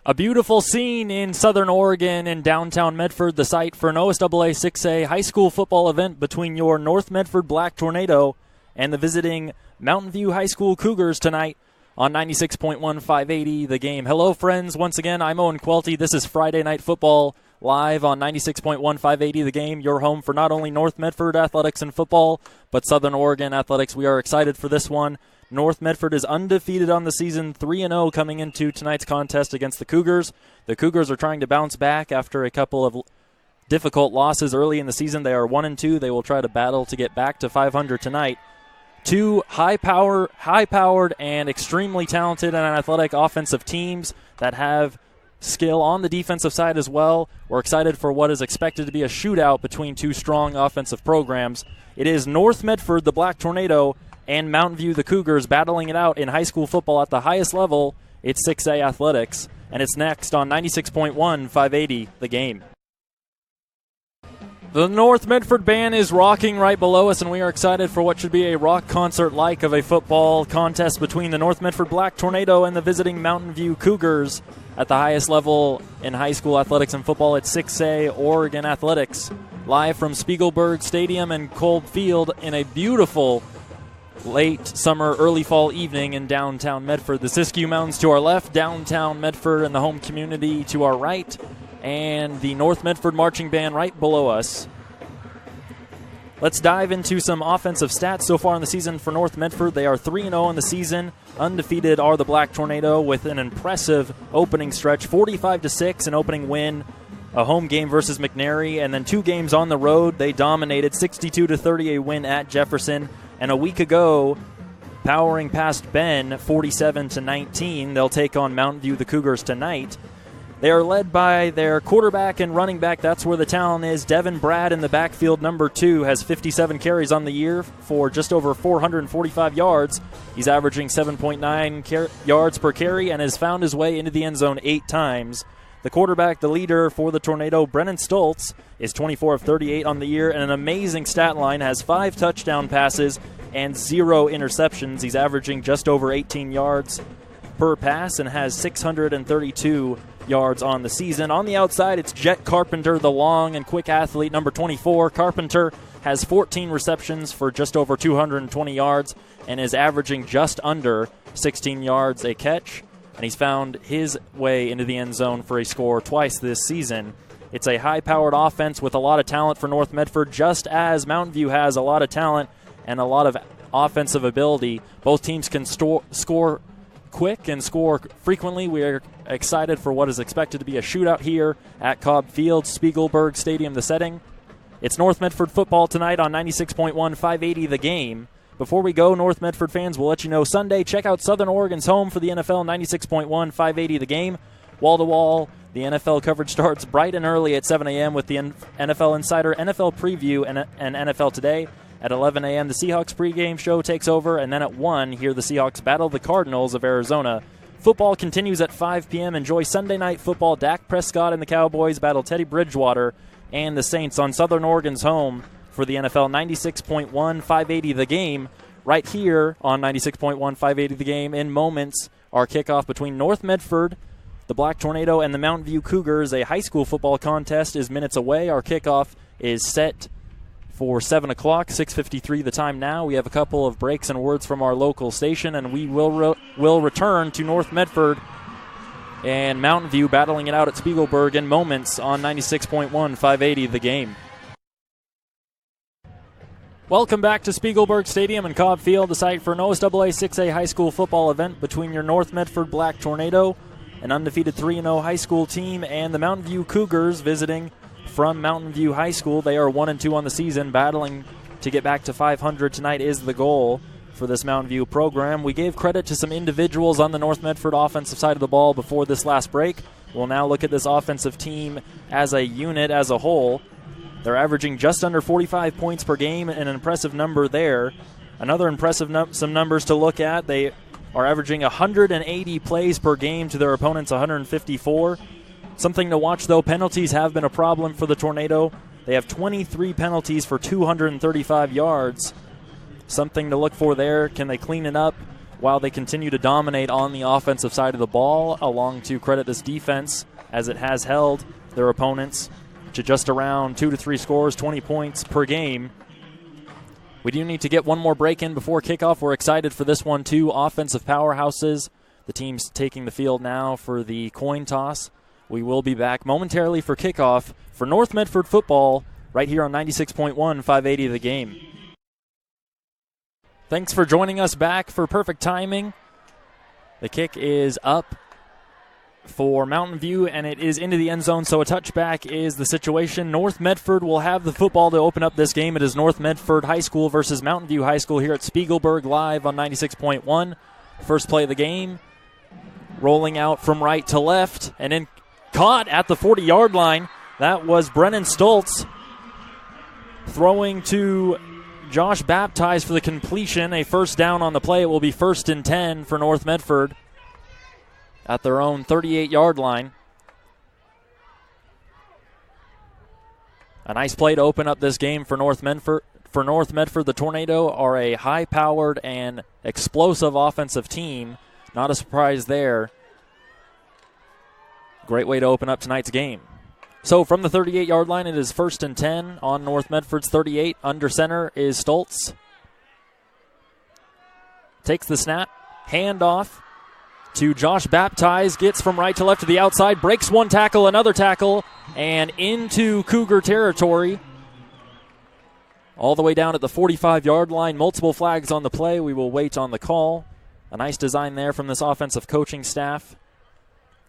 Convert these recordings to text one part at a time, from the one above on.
A beautiful scene in Southern Oregon in downtown Medford, the site for an OSAA 6A high school football event between your North Medford Black Tornado and the visiting Mountain View High School Cougars tonight on 96.1 580 The Game. Hello, friends. Once again, I'm Owen Cuilty. This is Friday Night Football live on 96.1 580 The Game, your home for not only North Medford athletics and football, but Southern Oregon athletics. We are excited for this one. North Medford is undefeated on the season, 3-0 coming into tonight's contest against the Cougars. The Cougars are trying to bounce back after a couple of difficult losses early in the season. They are 1-2. They will try to battle to get back to 500 tonight. Two high-powered and extremely talented and athletic offensive teams that have skill on the defensive side as well. We're excited for what is expected to be a shootout between two strong offensive programs. It is North Medford, the Black Tornado, and Mountain View, the Cougars, battling it out in high school football at the highest level. It's 6A athletics, and it's next on 96.1 580 The Game. The North Medford band is rocking right below us, and we are excited for what should be a rock concert-like of a football contest between the North Medford Black Tornado and the visiting Mountain View Cougars at the highest level in high school athletics and football at 6A Oregon Athletics. Live from Spiegelberg Stadium and Kolb Field in a beautiful late summer, early fall evening in downtown Medford. The Siskiyou Mountains to our left, downtown Medford and the home community to our right, and the North Medford Marching Band right below us. Let's dive into some offensive stats so far in the season for North Medford. They are 3-0 in the season. Undefeated are the Black Tornado with an impressive opening stretch, 45-6, an opening win, a home game versus McNary, and then 2 games on the road. They dominated 62-30, a win at Jefferson. And a week ago, powering past Ben, 47-19. They'll take on Mountain View, the Cougars, tonight. They are led by their quarterback and running back. That's where the talent is. Devin Brad in the backfield, number 2, has 57 carries on the year for just over 445 yards. He's averaging 7.9 yards per carry and has found his way into the end zone 8 times. The quarterback, the leader for the Tornado, Brennan Stoltz, is 24 of 38 on the year and an amazing stat line, has 5 touchdown passes and 0 interceptions. He's averaging just over 18 yards per pass and has 632 yards on the season. On the outside, it's Jet Carpenter, the long and quick athlete, number 24. Carpenter has 14 receptions for just over 220 yards and is averaging just under 16 yards a catch. And he's found his way into the end zone for a score twice this season. It's a high-powered offense with a lot of talent for North Medford, just as Mountain View has a lot of talent and a lot of offensive ability. Both teams can score quick and score frequently. We are excited for what is expected to be a shootout here at Cobb Field, Spiegelberg Stadium, the setting. It's North Medford football tonight on 96.1 580 The Game. Before we go, North Medford fans, we'll let you know Sunday, check out Southern Oregon's home for the NFL, 96.1 580 The Game. Wall-to-wall, the NFL coverage starts bright and early at 7 a.m. with the NFL Insider, NFL Preview, and NFL Today. At 11 a.m., the Seahawks pregame show takes over, and then at 1, hear the Seahawks battle the Cardinals of Arizona. Football continues at 5 p.m. Enjoy Sunday Night Football. Dak Prescott and the Cowboys battle Teddy Bridgewater and the Saints on Southern Oregon's home for the NFL, 96.1 580 The Game. Right here on 96.1 580 The Game. In moments, our kickoff between North Medford, the Black Tornado, and the Mountain View Cougars. A high school football contest is minutes away. Our kickoff is set for 7 o'clock, 6:53 the time now. We have a couple of breaks and words from our local station, and we will return to North Medford and Mountain View battling it out at Spiegelberg in moments on 96.1 580 The Game. Welcome back to Spiegelberg Stadium and Cobb Field, the site for an OSAA 6A high school football event between your North Medford Black Tornado, an undefeated 3-0 high school team, and the Mountain View Cougars visiting from Mountain View High School. They are 1-2 on the season, battling to get back to 500 tonight is the goal for this Mountain View program. We gave credit to some individuals on the North Medford offensive side of the ball before this last break. We'll now look at this offensive team as a unit, as a whole. They're averaging just under 45 points per game, an impressive number there. Another impressive some numbers to look at. They are averaging 180 plays per game to their opponents' 154. Something to watch, though, penalties have been a problem for the Tornado. They have 23 penalties for 235 yards. Something to look for there. Can they clean it up? while they continue to dominate on the offensive side of the ball, along to credit this defense as it has held their opponents to just around 2 to 3 scores, 20 points per game. We do need to get one more break in before kickoff. We're excited for this one, too. Offensive powerhouses. The team's taking the field now for the coin toss. We will be back momentarily for kickoff for North Medford football right here on 96.1, 580 The Game. Thanks for joining us back for perfect timing. The kick is up for Mountain View, and it is into the end zone, so a touchback is the situation. North Medford will have the football to open up this game. It is North Medford High School versus Mountain View High School here at Spiegelberg, live on 96.1. First play of the game, rolling out from right to left, and then caught at the 40-yard line. That was Brennan Stoltz throwing to Josh Baptized for the completion. A first down on the play. It will be 1st and 10 for North Medford at their own 38-yard line. A nice play to open up this game for North Medford. For North Medford, the Tornado are a high-powered and explosive offensive team. Not a surprise there. Great way to open up tonight's game. So from the 38-yard line, it is 1st and 10 on North Medford's 38. Under center is Stoltz. Takes the snap. Handoff to Josh Baptized. Gets from right to left to the outside. Breaks one tackle, another tackle, and into Cougar territory. All the way down at the 45-yard line. Multiple flags on the play. We will wait on the call. A nice design there from this offensive coaching staff.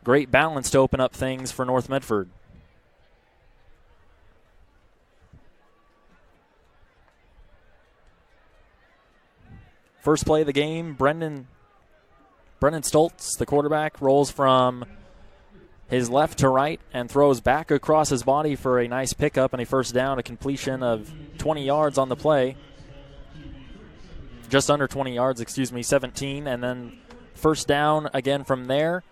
Great balance to open up things for North Medford. First play of the game, Brendan Stoltz, the quarterback, rolls from his left to right and throws back across his body for a nice pickup and a first down, a completion of 20 yards on the play. Just under 20 yards, 17, and then first down again from there.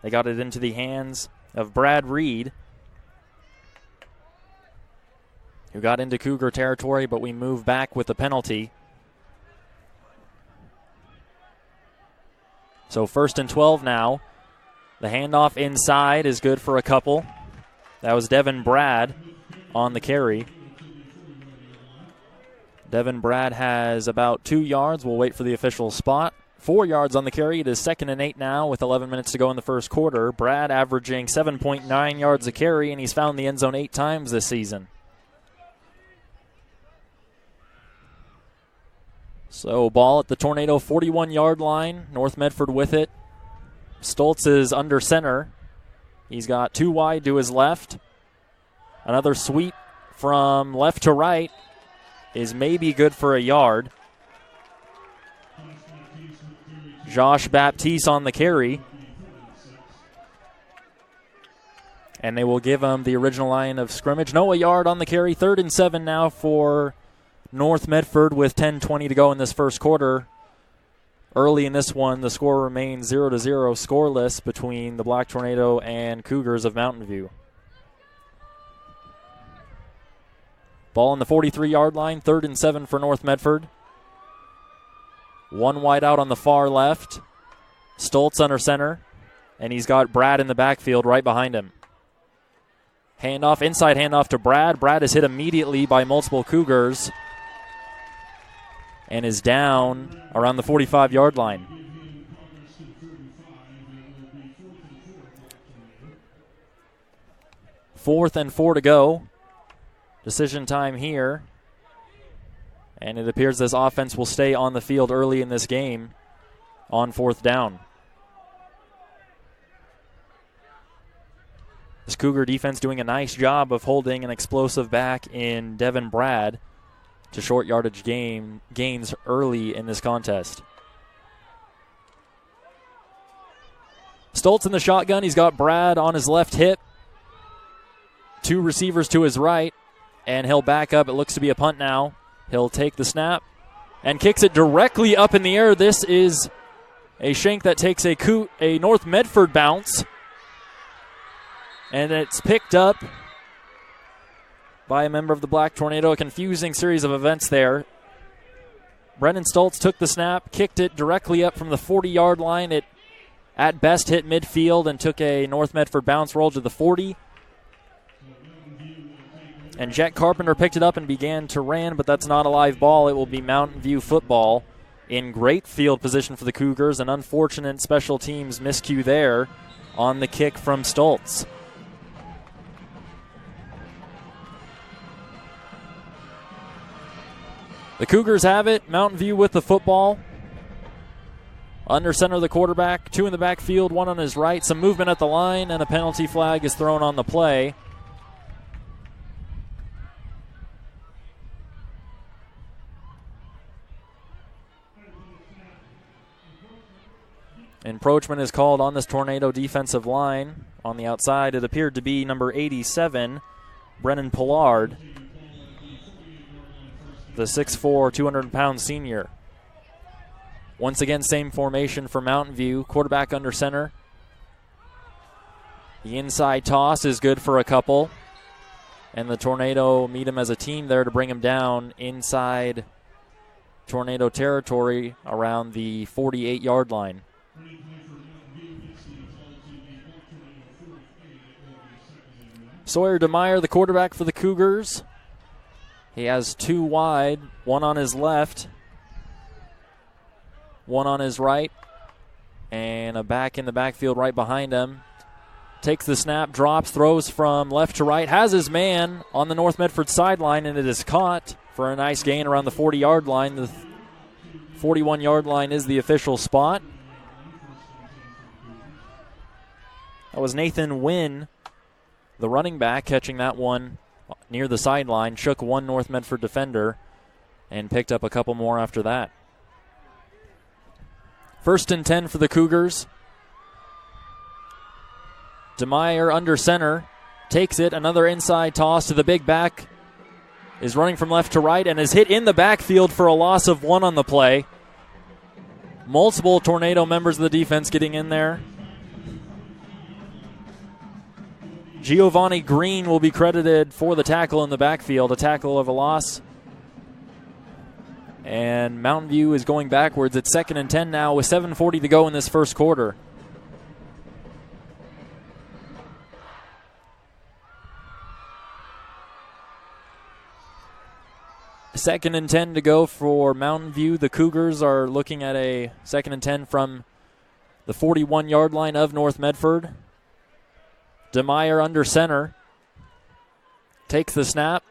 They got it into the hands of Brad Reed, who got into Cougar territory, but we move back with the penalty. So 1st and 12 now. The handoff inside is good for a couple. That was Devin Brad on the carry. Devin Brad has about 2 yards. We'll wait for the official spot. 4 yards on the carry. It is 2nd and 8 now with 11 minutes to go in the first quarter. Brad averaging 7.9 yards a carry, and he's found the end zone 8 times this season. So ball at the Tornado 41-yard line. North Medford with it. Stoltz is under center. He's got 2 wide to his left. Another sweep from left to right is maybe good for a yard. Josh Baptiste on the carry. And they will give him the original line of scrimmage. No, a yard on the carry. 3rd and 7 now for North Medford with 10:20 to go in this first quarter. Early in this one, the score remains 0-0 scoreless between the Black Tornado and Cougars of Mountain View. Ball on the 43-yard line, 3rd and 7 for North Medford. 1 wide out on the far left. Stoltz under center, and he's got Brad in the backfield right behind him. Handoff, inside handoff to Brad. Brad is hit immediately by multiple Cougars and is down around the 45-yard line. Fourth and 4 to go. Decision time here. And it appears this offense will stay on the field early in this game on 4th down. This Cougar defense doing a nice job of holding an explosive back in Devin Brad to short yardage gains early in this contest. Stoltz in the shotgun. He's got Brad on his left hip. 2 receivers to his right, and he'll back up. It looks to be a punt now. He'll take the snap and kicks it directly up in the air. This is a shank that takes a North Medford bounce, and it's picked up by a member of the Black Tornado. A confusing series of events there. Brennan Stoltz took the snap, kicked it directly up from the 40-yard line. It at best hit midfield and took a North Medford bounce roll to the 40. And Jet Carpenter picked it up and began to run, but that's not a live ball. It will be Mountain View football in great field position for the Cougars. An unfortunate special teams miscue there on the kick from Stoltz. The Cougars have it. Mountain View with the football. Under center, the quarterback. 2 in the backfield, 1 on his right. Some movement at the line, and a penalty flag is thrown on the play. Encroachment is called on this Tornado defensive line. On the outside, it appeared to be number 87, Brennan Pollard, the 6'4", 200-pound senior. Once again, same formation for Mountain View. Quarterback under center. The inside toss is good for a couple. And the Tornado meet him as a team there to bring him down inside Tornado territory around the 48-yard line. Sawyer DeMeyer, the quarterback for the Cougars. He has 2 wide, 1 on his left, 1 on his right, and a back in the backfield right behind him. Takes the snap, drops, throws from left to right, has his man on the North Medford sideline, and it is caught for a nice gain around the 40-yard line. The 41-yard line is the official spot. That was Nathan Wynn, the running back, catching that one near the sideline. Shook one North Medford defender and picked up a couple more after that. 1st and 10 for the Cougars. DeMeyer under center, takes it, another inside toss to the big back, is running from left to right and is hit in the backfield for a loss of 1 on the play. Multiple Tornado members of the defense getting in there. Giovanni Green will be credited for the tackle in the backfield, a tackle of a loss. And Mountain View is going backwards. It's 2nd and 10 now with 7:40 to go in this first quarter. Second and 10 to go for Mountain View. The Cougars are looking at a 2nd and 10 from the 41-yard line of North Medford. DeMeyer under center. Takes the snap.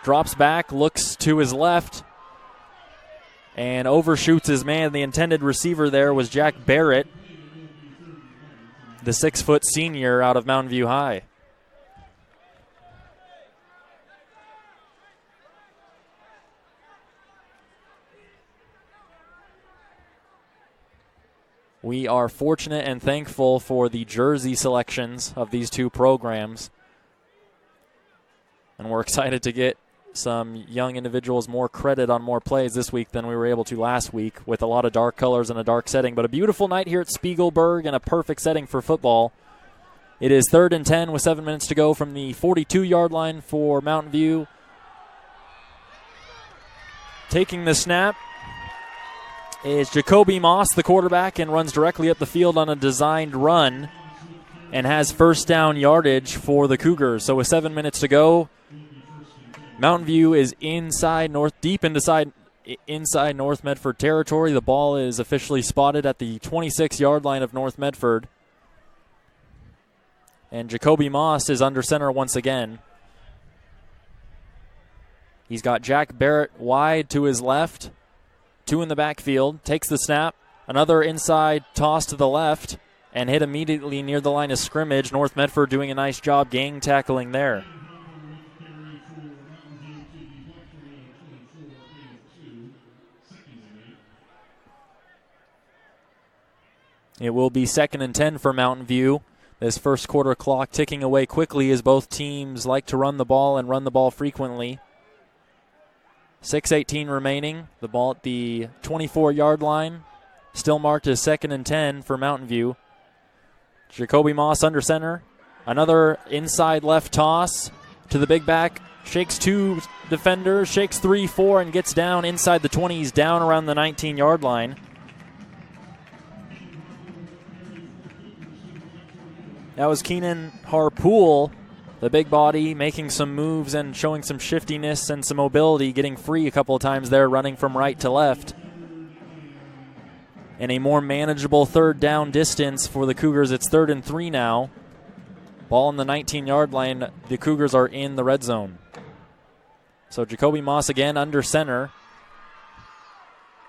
Drops back. Looks to his left. And overshoots his man. The intended receiver there was Jack Barrett, the 6-foot senior out of Mountain View High. We are fortunate and thankful for the jersey selections of these two programs. And we're excited to get some young individuals more credit on more plays this week than we were able to last week with a lot of dark colors and a dark setting. But a beautiful night here at Spiegelberg and a perfect setting for football. It is 3rd and 10 with 7 minutes to go from the 42-yard line for Mountain View. Taking the snap is Jacoby Moss, the quarterback, and runs directly up the field on a designed run and has first down yardage for the Cougars. So with 7 minutes to go, Mountain View is inside North Medford territory. The ball is officially spotted at the 26-yard line of North Medford. And Jacoby Moss is under center once again. He's got Jack Barrett wide to his left. 2 in the backfield. Takes the snap. Another inside toss to the left and hit immediately near the line of scrimmage. North Medford doing a nice job gang tackling there. It will be 2nd and 10 for Mountain View. This first quarter clock ticking away quickly as both teams like to run the ball and run the ball frequently. 6:18 remaining. The ball at the 24-yard line. Still marked as 2nd and 10 for Mountain View. Jacoby Moss under center. Another inside left toss to the big back. shakes 2 defenders, shakes 3, 4, and gets down inside the 20s, down around the 19-yard line. That was Keenan Harpool, the big body, making some moves and showing some shiftiness and some mobility, getting free a couple of times there, running from right to left. And a more manageable third down distance for the Cougars. It's 3rd and 3 now. Ball on the 19-yard line. The Cougars are in the red zone. So Jacoby Moss again under center.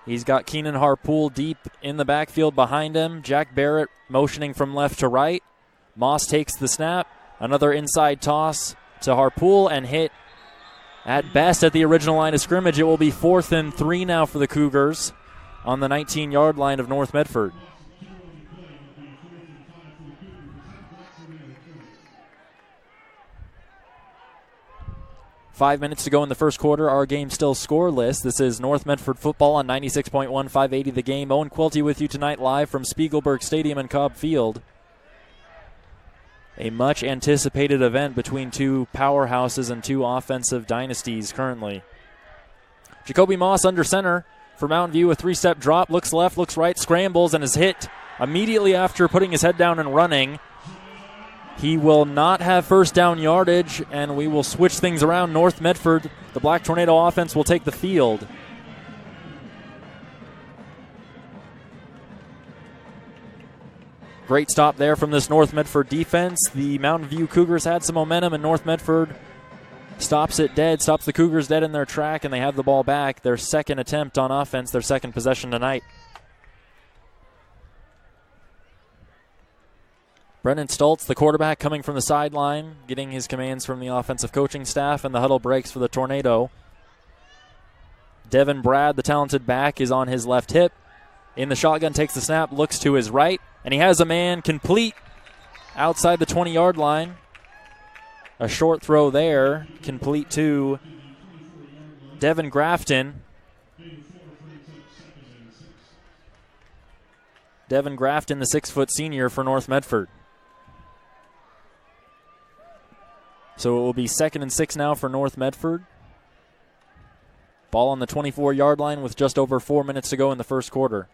He's got Keenan Harpool deep in the backfield behind him. Jack Barrett motioning from left to right. Moss takes the snap. Another inside toss to Harpool and hit at best at the original line of scrimmage. It will be 4th and 3 now for the Cougars on the 19-yard line of North Medford. Five minutes to go in the first quarter. Our game still scoreless. This is North Medford football on 96.1, 580 The Game. Owen Cuilty with you tonight live from Spiegelberg Stadium and Cobb Field. A much-anticipated event between 2 powerhouses and 2 offensive dynasties currently. Jacoby Moss under center for Mountain View. A 3-step drop. Looks left, looks right, scrambles, and is hit immediately after putting his head down and running. He will not have first down yardage, and we will switch things around. North Medford, the Black Tornado offense, will take the field. Great stop there from this North Medford defense. The Mountain View Cougars had some momentum, and North Medford stops it dead, stops the Cougars dead in their track, and they have the ball back. Their second attempt on offense, their second possession tonight. Brennan Stoltz, the quarterback, coming from the sideline, getting his commands from the offensive coaching staff, and the huddle breaks for the Tornado. Devin Brad, the talented back, is on his left hip. In the shotgun, takes the snap, looks to his right, and he has a man complete outside the 20-yard line. A short throw there, complete to Devin Grafton. Devin Grafton, the 6-foot senior for North Medford. So it will be 2nd and 6 now for North Medford. Ball on the 24-yard line with just over 4 minutes to go in the first quarter.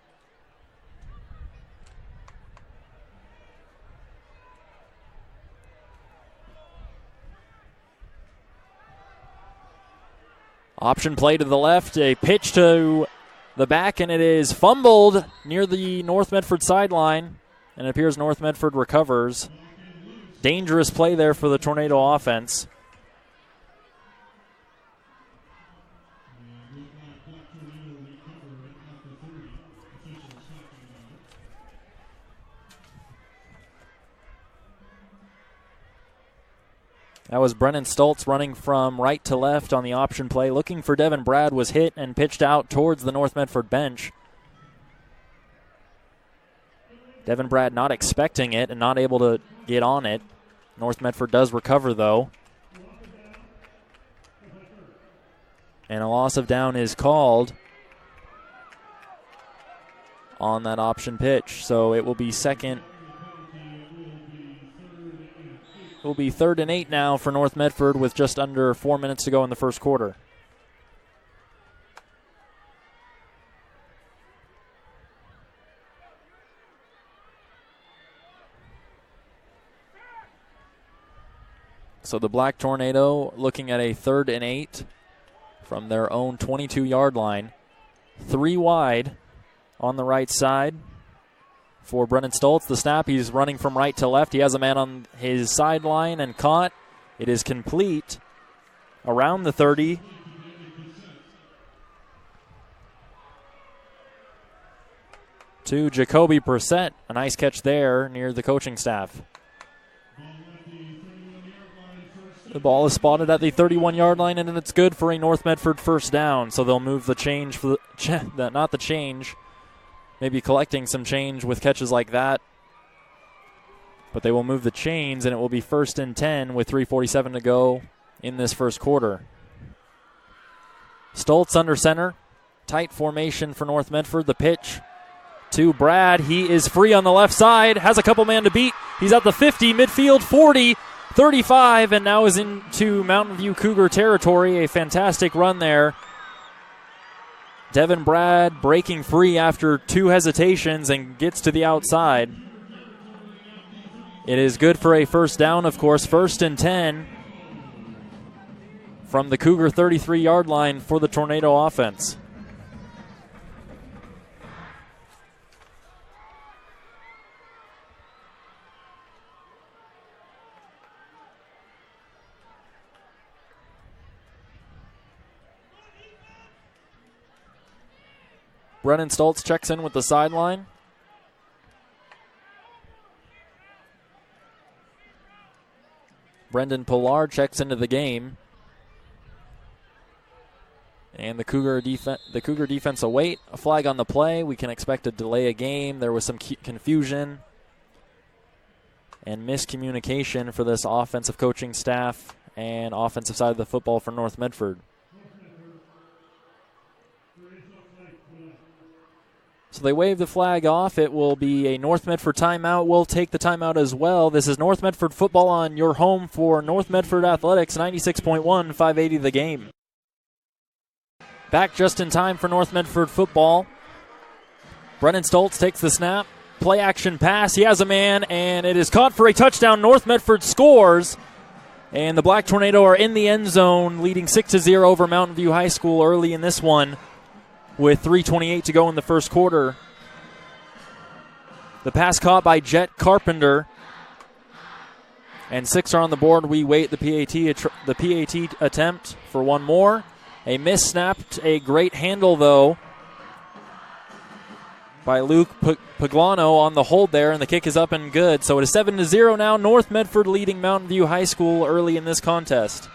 Option play to the left, a pitch to the back, and it is fumbled near the North Medford sideline, and it appears North Medford recovers. Dangerous play there for the Tornado offense. That was Brennan Stoltz running from right to left on the option play. Looking for Devin Brad, was hit and pitched out towards the North Medford bench. Devin Brad not expecting it and not able to get on it. North Medford does recover, though. And a loss of down is called on that option pitch. So it will be second. It will be 3rd and 8 now for North Medford with just under 4 minutes to go in the first quarter. So the Black Tornado looking at a 3rd and 8 from their own 22-yard line. 3 wide on the right side for Brennan Stoltz. The snap, he's running from right to left. He has a man on his sideline and caught. It is complete around the 30. To Jacoby Brissett. A nice catch there near the coaching staff. The ball is spotted at the 31-yard line, and it's good for a North Medford first down. So they'll move the change for not the change. Maybe collecting some change with catches like that. But they will move the chains, and it will be 1st and 10 with 3:47 to go in this first quarter. Stoltz under center. Tight formation for North Medford. The pitch to Brad. He is free on the left side. Has a couple man to beat. He's at the 50, midfield, 40. 35, and now is into Mountain View Cougar territory. A fantastic run there. Devin Brad breaking free after 2 hesitations and gets to the outside. It is good for a first down, of course. 1st and 10 from the Cougar 33-yard line for the Tornado offense. Brennan Stoltz checks in with the sideline. Brendan Pillar checks into the game. And the Cougar defense await a flag on the play. We can expect a delay of game. There was some confusion and miscommunication for this offensive coaching staff and offensive side of the football for North Medford. So they wave the flag off. It will be a North Medford timeout. We'll take the timeout as well. This is North Medford football on your home for North Medford Athletics, 96.1, 580 the game. Back just in time for North Medford football. Brennan Stoltz takes the snap. Play action pass. He has a man, and it is caught for a touchdown. North Medford scores. And the Black Tornado are in the end zone, leading 6-0 over Mountain View High School early in this one, with 3:28 to go in the first quarter. The pass caught by Jet Carpenter. And 6 are on the board. We wait the PAT attempt for one more. A miss snapped. A great handle, though, by Luke Paglano on the hold there, and the kick is up and good. So it is 7-0 now. North Medford leading Mountain View High School early in this contest.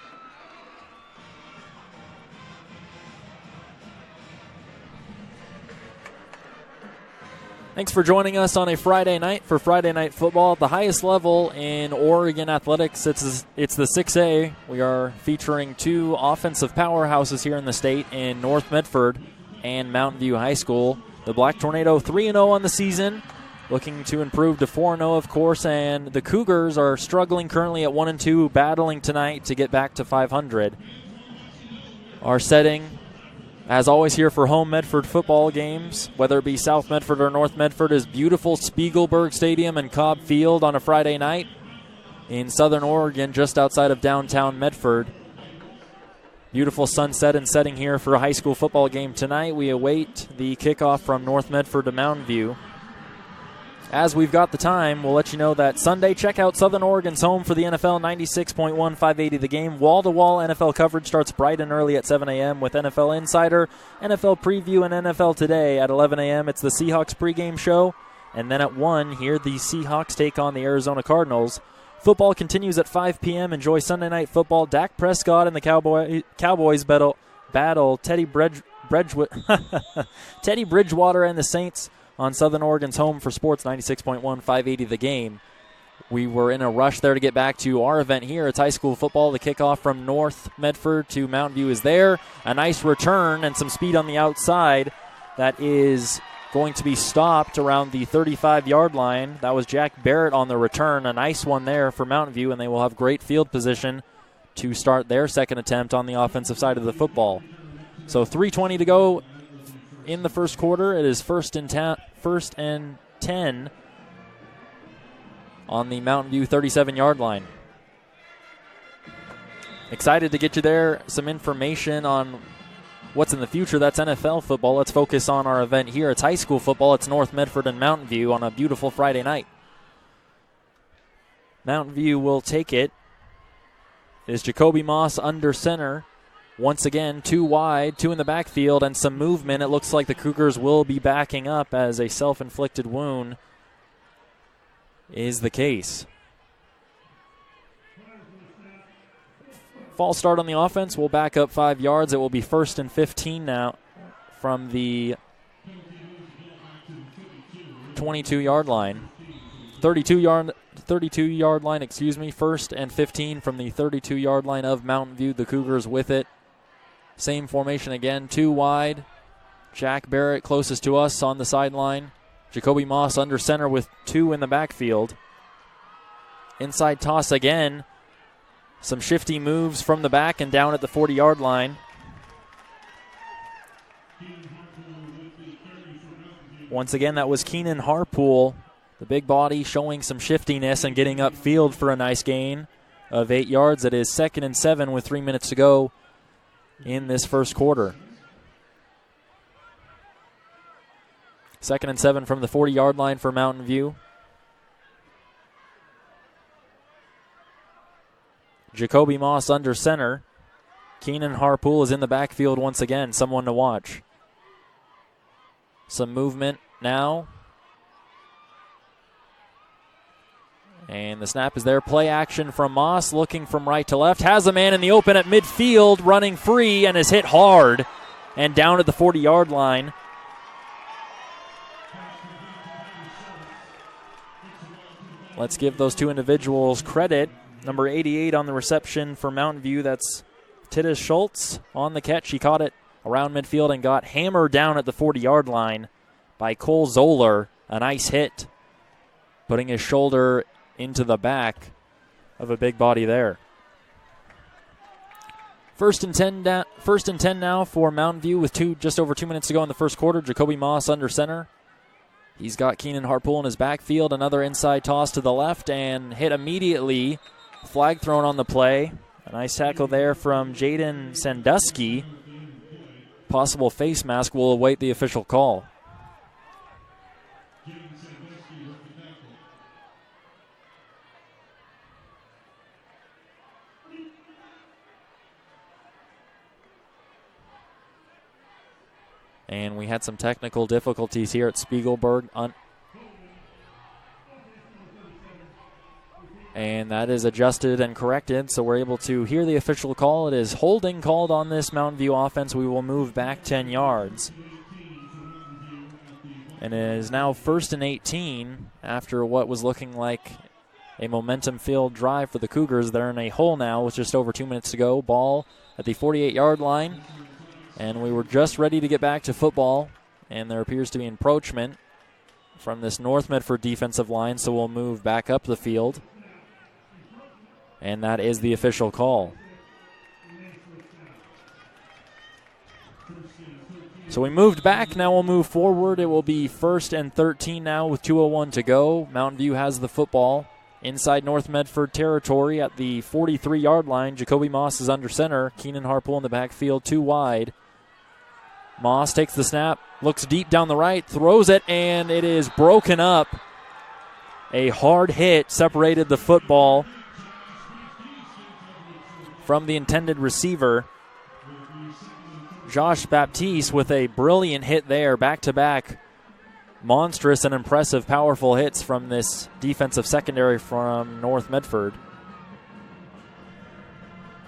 Thanks for joining us on a Friday night for Friday Night Football at the highest level in Oregon athletics. It's the 6A. We are featuring 2 offensive powerhouses here in the state in North Medford and Mountain View High School. The Black Tornado 3-0 on the season, looking to improve to 4-0, of course, and the Cougars are struggling currently at 1-2, battling tonight to get back to 500. Our setting, as always, here for home Medford football games, whether it be South Medford or North Medford, is beautiful Spiegelberg Stadium and Cobb Field on a Friday night in southern Oregon, just outside of downtown Medford. Beautiful sunset and setting here for a high school football game tonight. We await the kickoff from North Medford to Mountain View. As we've got the time, we'll let you know that Sunday, check out Southern Oregon's home for the NFL, 96.1, 580 the game. Wall-to-wall NFL coverage starts bright and early at 7 a.m. with NFL Insider, NFL Preview, and NFL Today. At 11 a.m., it's the Seahawks pregame show. And then at 1, here the Seahawks take on the Arizona Cardinals. Football continues at 5 p.m. Enjoy Sunday Night Football. Dak Prescott and the Cowboys battle Teddy Bridgewater and the Saints on Southern Oregon's home for sports, 96.1, 580 the game. We were in a rush there to get back to our event here. It's high school football. The kickoff from North Medford to Mountain View is there. A nice return and some speed on the outside. That is going to be stopped around the 35-yard line. That was Jack Barrett on the return. A nice one there for Mountain View, and they will have great field position to start their second attempt on the offensive side of the football. So 3:20 to go in the first quarter. It is first and 10 on the Mountain View 37-yard line. Excited to get you there some information on what's in the future. That's NFL football. Let's focus on our event here. It's high school football. It's North Medford and Mountain View on a beautiful Friday night. Mountain View will take it. Is Jacoby Moss under center. Once again, 2 wide, 2 in the backfield, and some movement. It looks like the Cougars will be backing up as a self-inflicted wound is the case. False start on the offense. We'll back up 5 yards. It will be 1st and 15 now from the 22-yard line. 32-yard line, 1st and 15 from the 32-yard line of Mountain View. The Cougars with it. Same formation again, 2 wide. Jack Barrett closest to us on the sideline. Jacoby Moss under center with 2 in the backfield. Inside toss again. Some shifty moves from the back and down at the 40-yard line. Once again, that was Keenan Harpool, the big body showing some shiftiness and getting upfield for a nice gain of 8 yards. It is 2nd and 7 with 3 minutes to go in this first quarter. 2nd and 7 from the 40-yard line for Mountain View. Jacoby Moss under center. Keenan Harpool is in the backfield once again, someone to watch. Some movement now. And the snap is there. Play action from Moss, looking from right to left. Has a man in the open at midfield, running free, and is hit hard and down at the 40-yard line. Let's give those two individuals credit. Number 88 on the reception for Mountain View, that's Titus Schultz on the catch. He caught it around midfield and got hammered down at the 40-yard line by Cole Zoller. A nice hit, putting his shoulder into the back of a big body there. First and 10 now for Mountain View with just over 2 minutes to go in the first quarter. Jacoby Moss under center. He's got Keenan Harpool in his backfield. Another inside toss to the left and hit immediately. Flag thrown on the play. A nice tackle there from Jaden Sandusky. Possible face mask will await the official call. And we had some technical difficulties here at Spiegelberg. And that is adjusted and corrected, so we're able to hear the official call. It is holding called on this Mountain View offense. We will move back 10 yards. And it is now 1st and 18 after what was looking like a momentum-filled drive for the Cougars. They're in a hole now with just over 2 minutes to go. Ball at the 48-yard line. And we were just ready to get back to football, and there appears to be encroachment from this North Medford defensive line, so we'll move back up the field. And that is the official call. So we moved back, now we'll move forward. It will be 1st and 13 now with 2:01 to go. Mountain View has the football inside North Medford territory at the 43-yard line. Jacoby Moss is under center. Keenan Harpool in the backfield, 2 wide. Moss takes the snap, looks deep down the right, throws it, and it is broken up. A hard hit separated the football from the intended receiver. Josh Baptiste with a brilliant hit there, back-to-back. Monstrous and impressive, powerful hits from this defensive secondary from North Medford.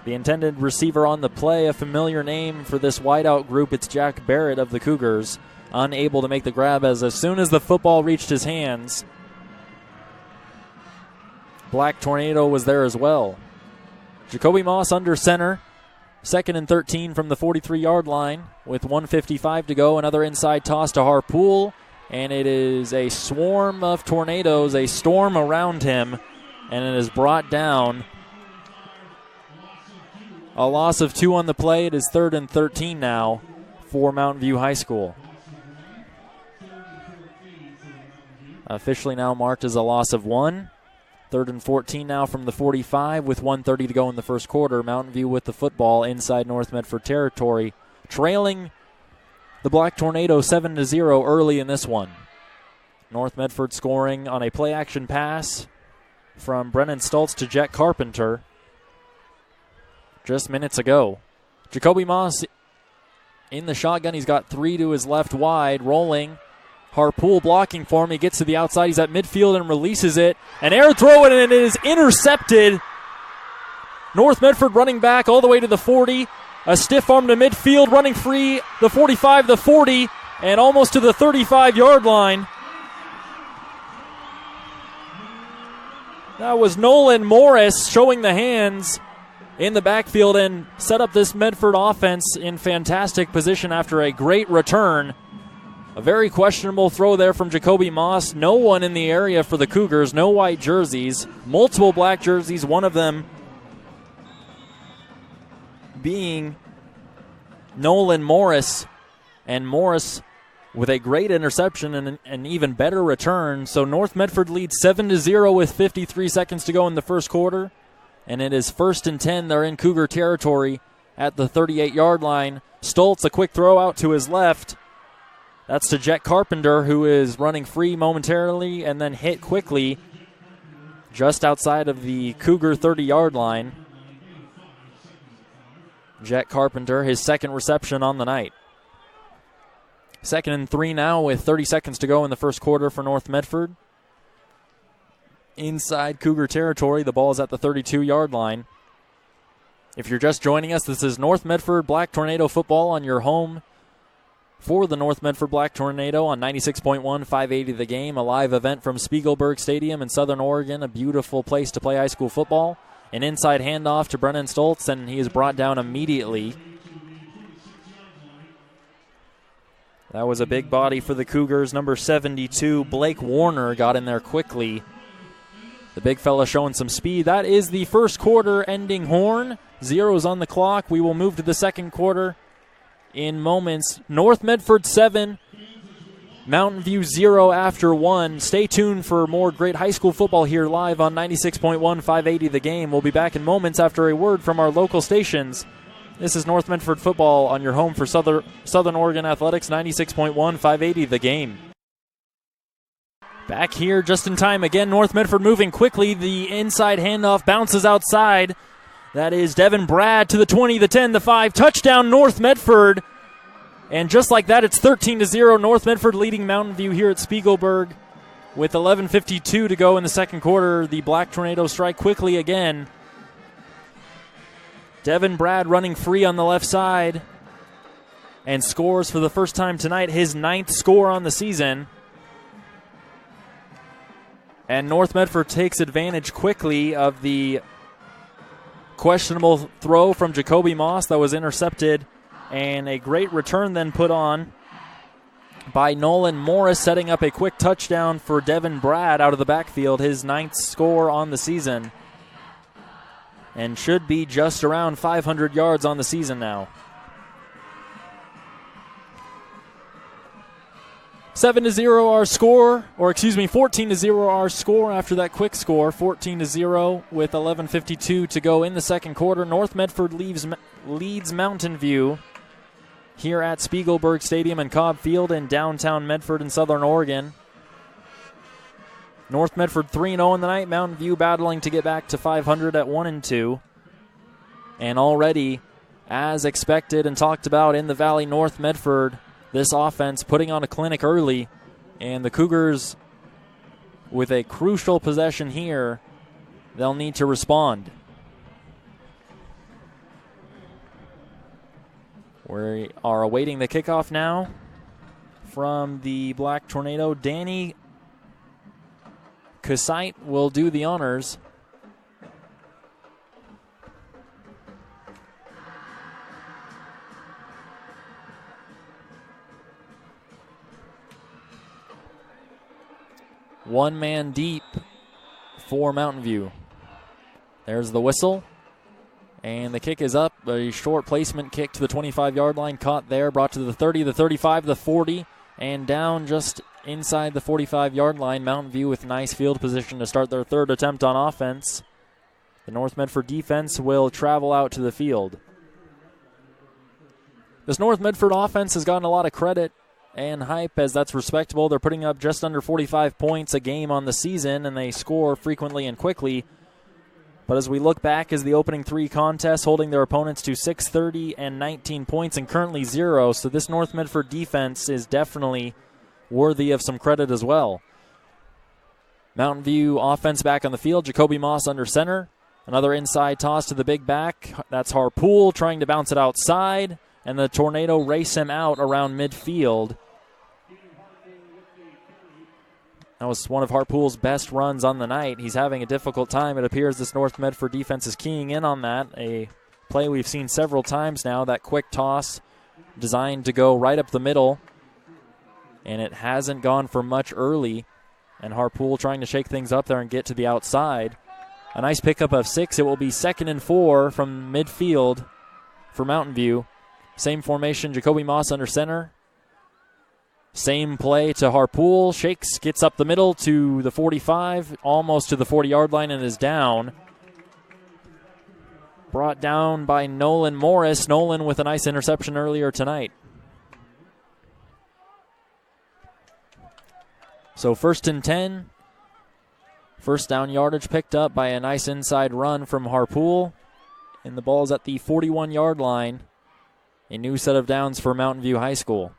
The intended receiver on the play, a familiar name for this wideout group, it's Jack Barrett of the Cougars, unable to make the grab as soon as the football reached his hands, Black Tornado was there as well. Jacoby Moss under center, 2nd and 13 from the 43-yard line with 1:55 to go. Another inside toss to Harpool, and it is a swarm of tornadoes, a storm around him, and it is brought down. A loss of 2 on the play. It is 3rd and 13 now for Mountain View High School. Officially now marked as a loss of 1. 3rd and 14 now from the 45 with 1:30 to go in the first quarter. Mountain View with the football inside North Medford territory, trailing the Black Tornado 7-0 early in this one. North Medford scoring on a play-action pass from Brennan Stultz to Jet Carpenter just minutes ago. Jacoby Moss in the shotgun. He's got 3 to his left wide, rolling. Harpool blocking for him. He gets to the outside. He's at midfield and releases it. An air throw, and it is intercepted. North Medford running back all the way to the 40. A stiff arm to midfield, running free, the 45, the 40, and almost to the 35-yard line. That was Nolan Morris showing the hands in the backfield and set up this Medford offense in fantastic position after a great return. A very questionable throw there from Jacoby Moss. No one in the area for the Cougars, no white jerseys, multiple black jerseys, one of them being Nolan Morris. And Morris with a great interception and an even better return. So North Medford leads 7-0 with 53 seconds to go in the first quarter. And it is 1st and 10. They're in Cougar territory at the 38-yard line. Stoltz, a quick throw out to his left. That's to Jet Carpenter, who is running free momentarily and then hit quickly just outside of the Cougar 30-yard line. Jet Carpenter, his second reception on the night. 2nd and 3 now with 30 seconds to go in the first quarter for North Medford. Inside Cougar territory, the ball is at the 32-yard line. If you're just joining us, this is North Medford Black Tornado football on your home for the North Medford Black Tornado on 96.1, 580 The Game, a live event from Spiegelberg Stadium in Southern Oregon, a beautiful place to play high school football. An inside handoff to Brennan Stoltz, and he is brought down immediately. That was a big body for the Cougars. Number 72, Blake Warner, got in there quickly. The big fella showing some speed. That is the first quarter ending horn. 0's on the clock. We will move to the second quarter in moments. North Medford 7, Mountain View 0 after 1. Stay tuned for more great high school football here live on 96.1, 580 The Game. We'll be back in moments after a word from our local stations. This is North Medford football on your home for Southern Oregon Athletics, 96.1, 580 The Game. Back here just in time again. North Medford moving quickly. The inside handoff bounces outside. That is Devin Brad to the 20, the 10, the 5. Touchdown North Medford. And just like that, it's 13-0. North Medford leading Mountain View here at Spiegelberg with 11:52 to go in the second quarter. The Black Tornadoes strike quickly again. Devin Brad running free on the left side and scores for the first time tonight, his 9th score on the season. And North Medford takes advantage quickly of the questionable throw from Jacoby Moss that was intercepted, and a great return then put on by Nolan Morris, setting up a quick touchdown for Devin Brad out of the backfield, his 9th score on the season, and should be just around 500 yards on the season now. 7-0 our score, 14-0 our score after that quick score. 14-0 with 11:52 to go in the second quarter. North Medford leads Mountain View here at Spiegelberg Stadium and Cobb Field in downtown Medford in Southern Oregon. North Medford 3-0 in the night. Mountain View battling to get back to 500 at 1-2. And already, as expected and talked about in the Valley, North Medford, this offense putting on a clinic early, and the Cougars with a crucial possession here, they'll need to respond. We are awaiting the kickoff now from the Black Tornado. Danny Casite will do the honors. One man deep for Mountain View. There's the whistle. And the kick is up. A short placement kick to the 25-yard line. Caught there. Brought to the 30, the 35, the 40. And down just inside the 45-yard line. Mountain View with nice field position to start their third attempt on offense. The North Medford defense will travel out to the field. This North Medford offense has gotten a lot of credit and hype, as that's respectable. They're putting up just under 45 points a game on the season, and they score frequently and quickly. But as we look back as the opening 3 contests, holding their opponents to 630 and 19 points and currently 0. So this North Medford defense is definitely worthy of some credit as well. Mountain View offense back on the field. Jacoby Moss under center. Another inside toss to the big back. That's Harpool trying to bounce it outside, and the Tornado race him out around midfield. That was one of Harpool's best runs on the night. He's having a difficult time. It appears this North Medford defense is keying in on that. A play we've seen several times now, that quick toss designed to go right up the middle. And it hasn't gone for much early. And Harpool trying to shake things up there and get to the outside. A nice pickup of 6. It will be 2nd and 4 from midfield for Mountain View. Same formation, Jacoby Moss under center. Same play to Harpool. Shakes, gets up the middle to the 45, almost to the 40-yard line, and is down. Brought down by Nolan Morris. Nolan with a nice interception earlier tonight. So 1st and 10. First down yardage picked up by a nice inside run from Harpool. And the ball's at the 41-yard line. A new set of downs for Mountain View High School.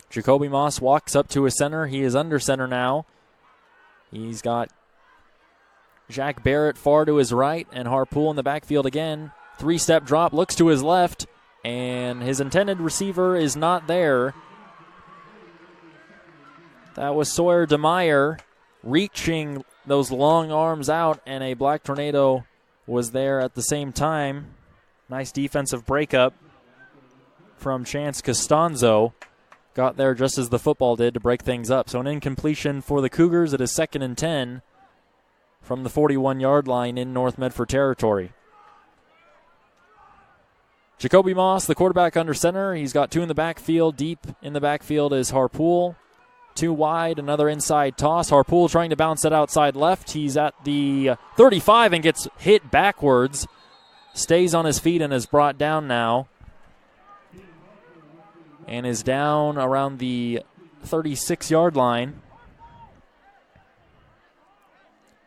Jacoby Moss walks up to his center. He is under center now. He's got Jack Barrett far to his right and Harpool in the backfield again. 3-step drop, looks to his left, and his intended receiver is not there. That was Sawyer DeMeyer reaching those long arms out, and a Black Tornado was there at the same time. Nice defensive breakup from Chance Costanzo. Got there just as the football did to break things up. So an incompletion for the Cougars. It is 2nd and 10 from the 41-yard line in North Medford territory. Jacoby Moss, the quarterback under center. He's got 2 in the backfield. Deep in the backfield is Harpool. 2 wide, another inside toss. Harpool trying to bounce it outside left. He's at the 35 and gets hit backwards. Stays on his feet and is brought down now. And is down around the 36-yard line.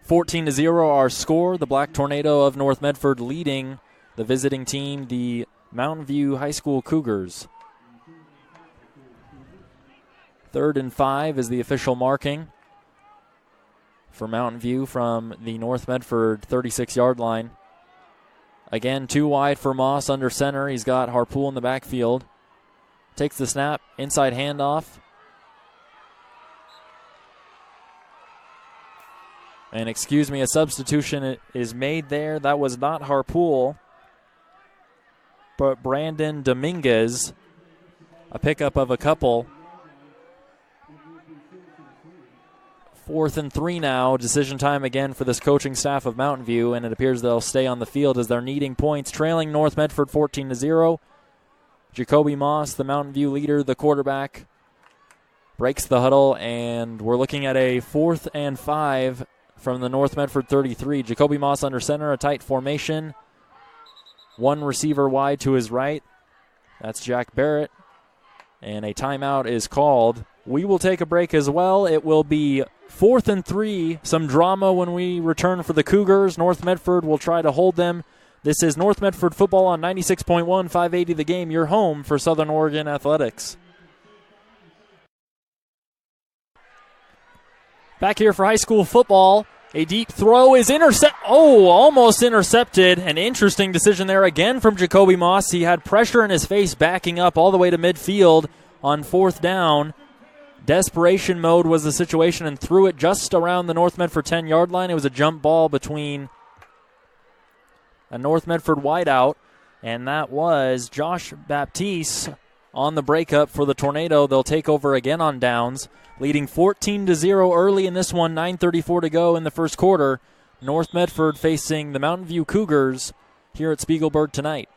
14-0 our score. The Black Tornado of North Medford leading the visiting team, the Mountain View High School Cougars. 3rd and 5 is the official marking for Mountain View from the North Medford 36-yard line. Again, 2 wide for Moss under center. He's got Harpool in the backfield. Takes the snap, inside handoff. And excuse me, a substitution is made there. That was not Harpool, but Brandon Dominguez. A pickup of a couple. 4th and 3 now. Decision time again for this coaching staff of Mountain View, and it appears they'll stay on the field as they're needing points. Trailing North Medford 14-0. Jacoby Moss, the Mountain View leader, the quarterback, breaks the huddle, and we're looking at a 4th and 5 from the North Medford 33. Jacoby Moss under center, a tight formation. 1 receiver wide to his right. That's Jack Barrett. And a timeout is called. We will take a break as well. It will be 4th and 3. Some drama when we return for the Cougars. North Medford will try to hold them. This is North Medford football on 96.1, 580 The Game, your home for Southern Oregon athletics. Back here for high school football. A deep throw is almost intercepted. An interesting decision there again from Jacoby Moss. He had pressure in his face backing up all the way to midfield on 4th down. Desperation mode was the situation and threw it just around the North Medford 10-yard line. It was a jump ball between a North Medford wideout, and that was Josh Baptiste on the breakup for the Tornado. They'll take over again on downs, leading 14-0 early in this one, 9:34 to go in the first quarter. North Medford facing the Mountain View Cougars here at Spiegelberg tonight.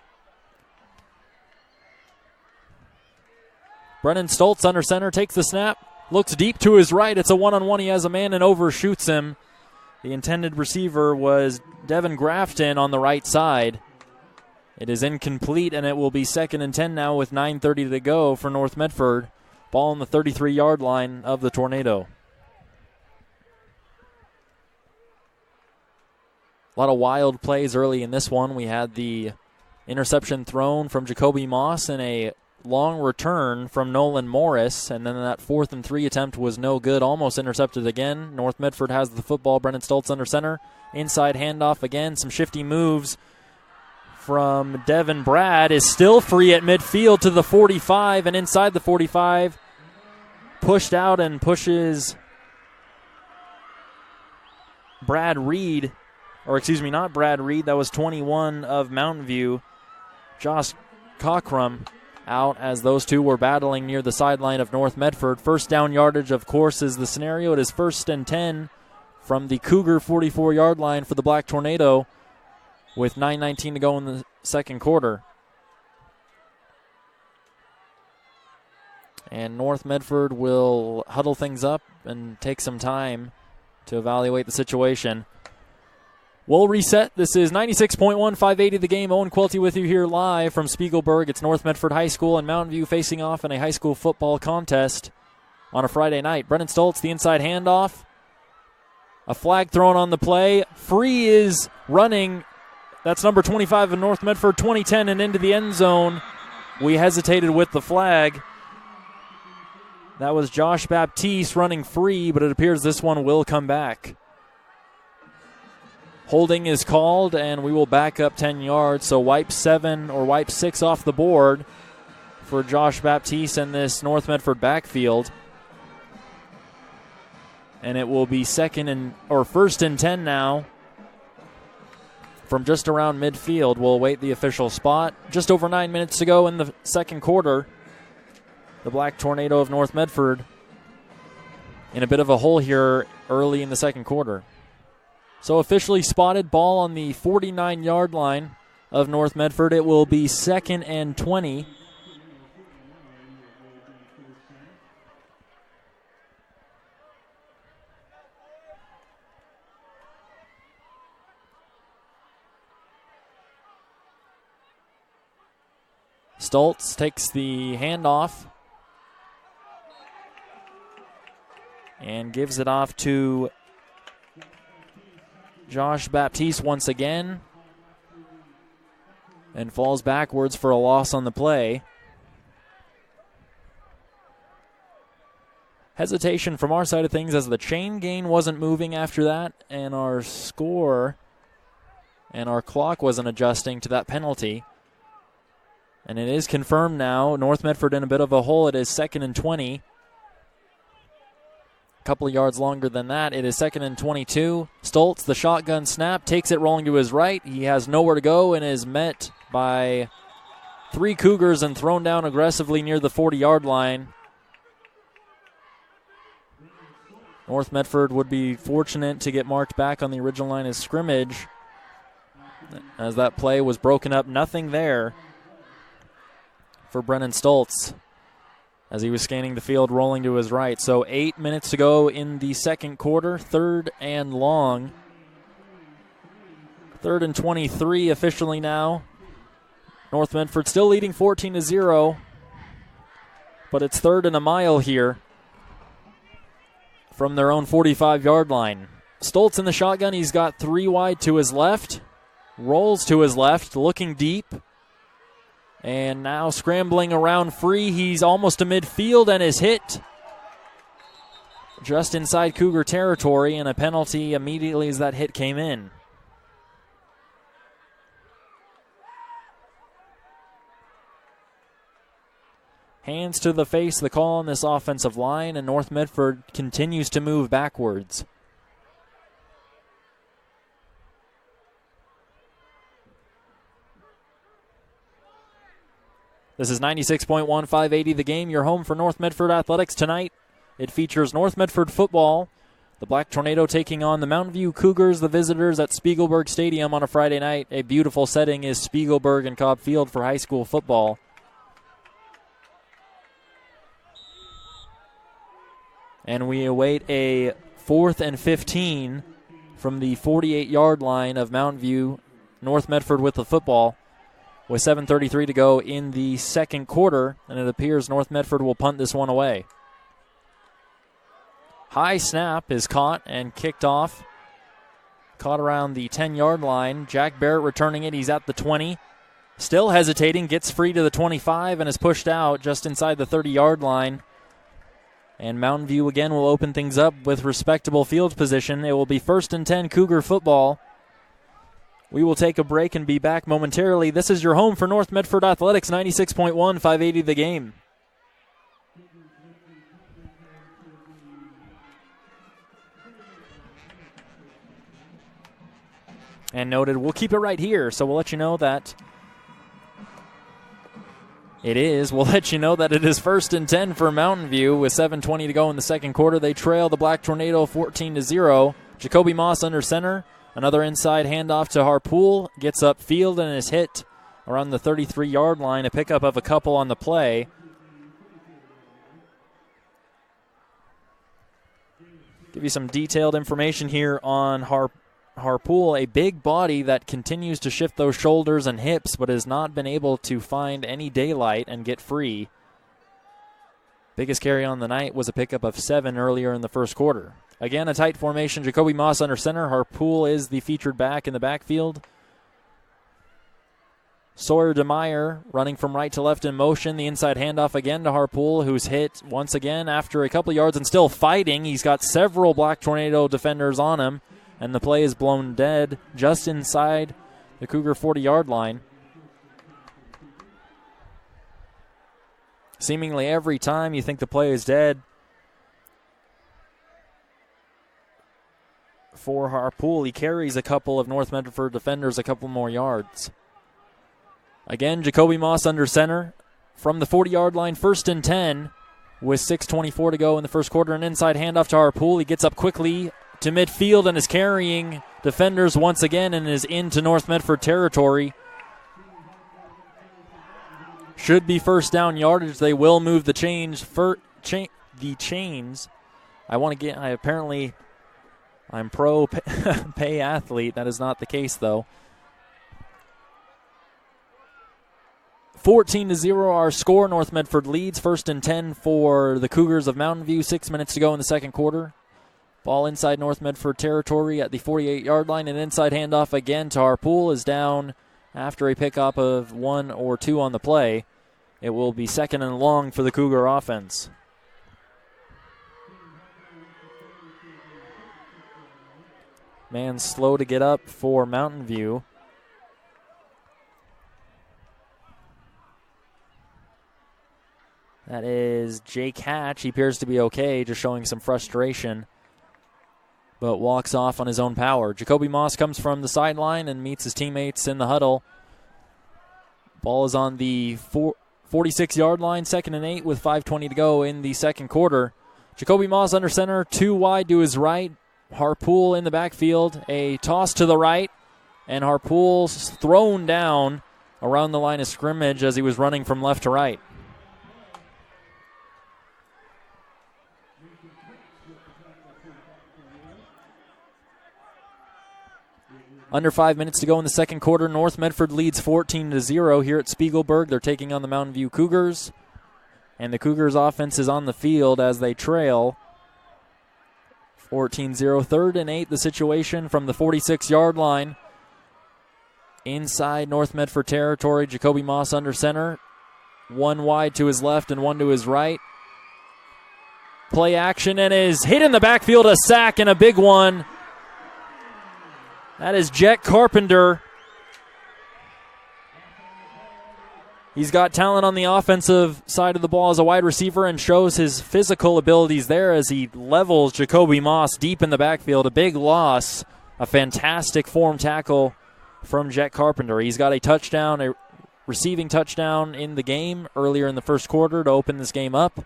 Brennan Stoltz under center, takes the snap, looks deep to his right. It's a one-on-one. He has a man and overshoots him. The intended receiver was Devin Grafton on the right side. It is incomplete, and it will be 2nd and 10 now with 9:30 to go for North Medford. Ball on the 33-yard line of the Tornado. A lot of wild plays early in this one. We had the interception thrown from Jacoby Moss and a long return from Nolan Morris, and then that 4th and 3 attempt was no good, almost intercepted again. North Medford has the football. Brennan Stoltz under center. Inside handoff again, some shifty moves from Devin Brad. Is still free at midfield to the 45, and inside the 45, pushed out and pushes Brad Reed, or excuse me, not Brad Reed, that was 21 of Mountain View, Josh Cockrum, out as those two were battling near the sideline of North Medford. First down yardage, of course, is the scenario. It is 1st and 10 from the Cougar 44-yard line for the Black Tornado with 9:19 to go in the second quarter. And North Medford will huddle things up and take some time to evaluate the situation. We'll reset. This is 96.1, 580 The Game. Owen Cuilty with you here live from Spiegelberg. It's North Medford High School and Mountain View facing off in a high school football contest on a Friday night. Brennan Stoltz, the inside handoff. A flag thrown on the play. Free is running. That's number 25 of North Medford, 2010, and into the end zone. We hesitated with the flag. That was Josh Baptiste running free, but it appears this one will come back. Holding is called, and we will back up 10 yards. So wipe 6 off the board for Josh Baptiste and this North Medford backfield. And it will be first and 10 now from just around midfield. We'll await the official spot. Just over 9 minutes to go in the second quarter. The Black Tornado of North Medford in a bit of a hole here early in the second quarter. So officially spotted, ball on the 49-yard line of North Medford. It will be 2nd and 20. Stoltz takes the handoff and gives it off to Josh Baptiste once again, and falls backwards for a loss on the play. Hesitation from our side of things as the chain gain wasn't moving after that, and our score and our clock wasn't adjusting to that penalty. And it is confirmed now. North Medford in a bit of a hole. It is 2nd and 20. Couple of yards longer than that. It is 2nd and 22. Stoltz, the shotgun snap, takes it rolling to his right. He has nowhere to go and is met by 3 Cougars and thrown down aggressively near the 40-yard line. North Medford would be fortunate to get marked back on the original line of scrimmage as that play was broken up. Nothing there for Brennan Stoltz as he was scanning the field, rolling to his right. So 8 minutes to go in the second quarter, 3rd and long. 3rd and 23 officially now. North Medford still leading 14-0, but it's 3rd and a mile here from their own 45-yard line. Stoltz in the shotgun. He's got 3 wide to his left, rolls to his left, looking deep. And now scrambling around free. He's almost to midfield and is hit just inside Cougar territory, and a penalty immediately as that hit came in. Hands to the face, the call on this offensive line, and North Medford continues to move backwards. This is 96.1, 580 The Game, your home for North Medford Athletics tonight. It features North Medford football, the Black Tornado taking on the Mountain View Cougars, the visitors at Spiegelberg Stadium on a Friday night. A beautiful setting is Spiegelberg and Cobb Field for high school football. And we await a 4th and 15 from the 48-yard line of Mountain View. North Medford with the football, with 7:33 to go in the second quarter, and it appears North Medford will punt this one away. High snap is caught and kicked off. Caught around the 10-yard line. Jack Barrett returning it. He's at the 20. Still hesitating, gets free to the 25 and is pushed out just inside the 30-yard line. And Mountain View again will open things up with respectable field position. It will be 1st and 10 Cougar football. We will take a break and be back momentarily. This is your home for North Medford Athletics, 96.1, 580 The Game. And noted, we'll keep it right here, so we'll let you know that it is. We'll let you know that it is 1st and 10 for Mountain View with 7:20 to go in the second quarter. They trail the Black Tornado 14-0. Jacoby Moss under center. Another inside handoff to Harpool. Gets upfield and is hit around the 33-yard line, a pickup of a couple on the play. Give you some detailed information here on Harpool, a big body that continues to shift those shoulders and hips but has not been able to find any daylight and get free. Biggest carry on the night was a pickup of 7 earlier in the first quarter. Again, a tight formation. Jacoby Moss under center. Harpool is the featured back in the backfield. Sawyer DeMeyer running from right to left in motion. The inside handoff again to Harpool, who's hit once again after a couple yards and still fighting. He's got several Black Tornado defenders on him, and the play is blown dead just inside the Cougar 40-yard line. Seemingly every time you think the play is dead for Harpool, he carries a couple of North Medford defenders a couple more yards. Again, Jacoby Moss under center from the 40-yard line, 1st and 10 with 6:24 to go in the first quarter. An inside handoff to Harpool. He gets up quickly to midfield and is carrying defenders once again and is into North Medford territory. Should be first down yardage. They will move the chains. The chains. I'm pro pay athlete. That is not the case though. 14-0 our score. North Medford leads. 1st and 10 for the Cougars of Mountain View. 6 minutes to go in the second quarter. Ball inside North Medford territory at the 48-yard line. An inside handoff again to Harpool is down after a pickup of 1 or 2 on the play. It will be 2nd and long for the Cougar offense. Man slow to get up for Mountain View. That is Jake Hatch. He appears to be okay, just showing some frustration, but walks off on his own power. Jacoby Moss comes from the sideline and meets his teammates in the huddle. Ball is on the 46-yard line, 2nd and 8 with 5:20 to go in the second quarter. Jacoby Moss under center, 2 wide to his right. Harpool in the backfield, a toss to the right, and Harpool's thrown down around the line of scrimmage as he was running from left to right. Under 5 minutes to go in the second quarter. North Medford leads 14-0 here at Spiegelberg. They're taking on the Mountain View Cougars. And the Cougars offense is on the field as they trail 14-0. 3rd and 8 the situation from the 46-yard line. Inside North Medford territory. Jacoby Moss under center. 1 wide to his left and 1 to his right. Play action and is hit in the backfield. A sack and a big one. That is Jet Carpenter. He's got talent on the offensive side of the ball as a wide receiver and shows his physical abilities there as he levels Jacoby Moss deep in the backfield. A big loss, a fantastic form tackle from Jet Carpenter. He's got a touchdown, a receiving touchdown in the game earlier in the first quarter to open this game up.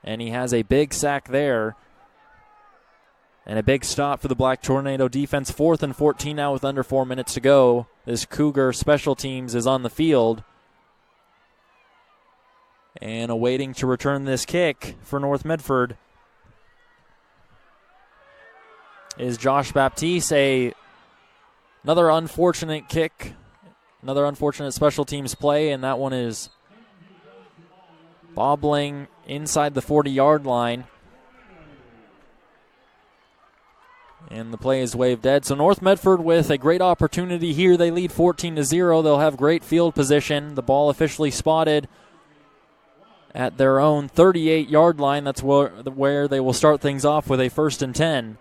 And he has a big sack there. And a big stop for the Black Tornado defense. 4th and 14 now with under 4 minutes to go. This Cougar special teams is on the field. And awaiting to return this kick for North Medford is Josh Baptiste. Another unfortunate kick. Another unfortunate special teams play. And that one is bobbling inside the 40-yard line. And the play is waved dead. So North Medford with a great opportunity here. They lead 14-0. They'll have great field position. The ball officially spotted at their own 38-yard line. That's where they will start things off with a 1st and 10.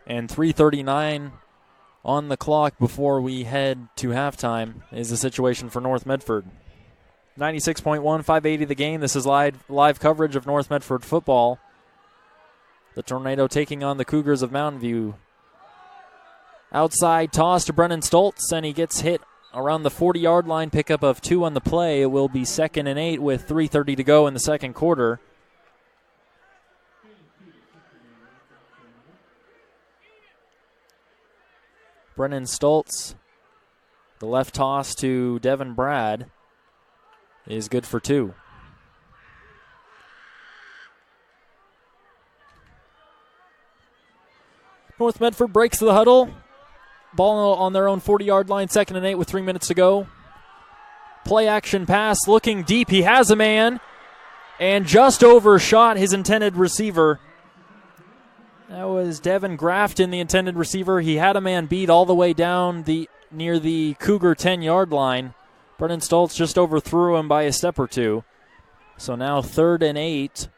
And 3:39 on the clock before we head to halftime is the situation for North Medford. 96.1, 580 the game. This is live coverage of North Medford football. The Tornado taking on the Cougars of Mountain View. Outside toss to Brennan Stoltz, and he gets hit around the 40-yard line. Pickup of 2 on the play. It will be 2nd and 8 with 3:30 to go in the second quarter. Brennan Stoltz The left toss to Devin Brad is good for 2. North Medford breaks the huddle. Ball on their own 40-yard line, 2nd and 8 with 3 minutes to go. Play action pass, looking deep. He has a man and just overshot his intended receiver. That was Devin Grafton, the intended receiver. He had a man beat all the way down near the Cougar 10-yard line. Brennan Stoltz just overthrew him by a step or two. So now 3rd and 8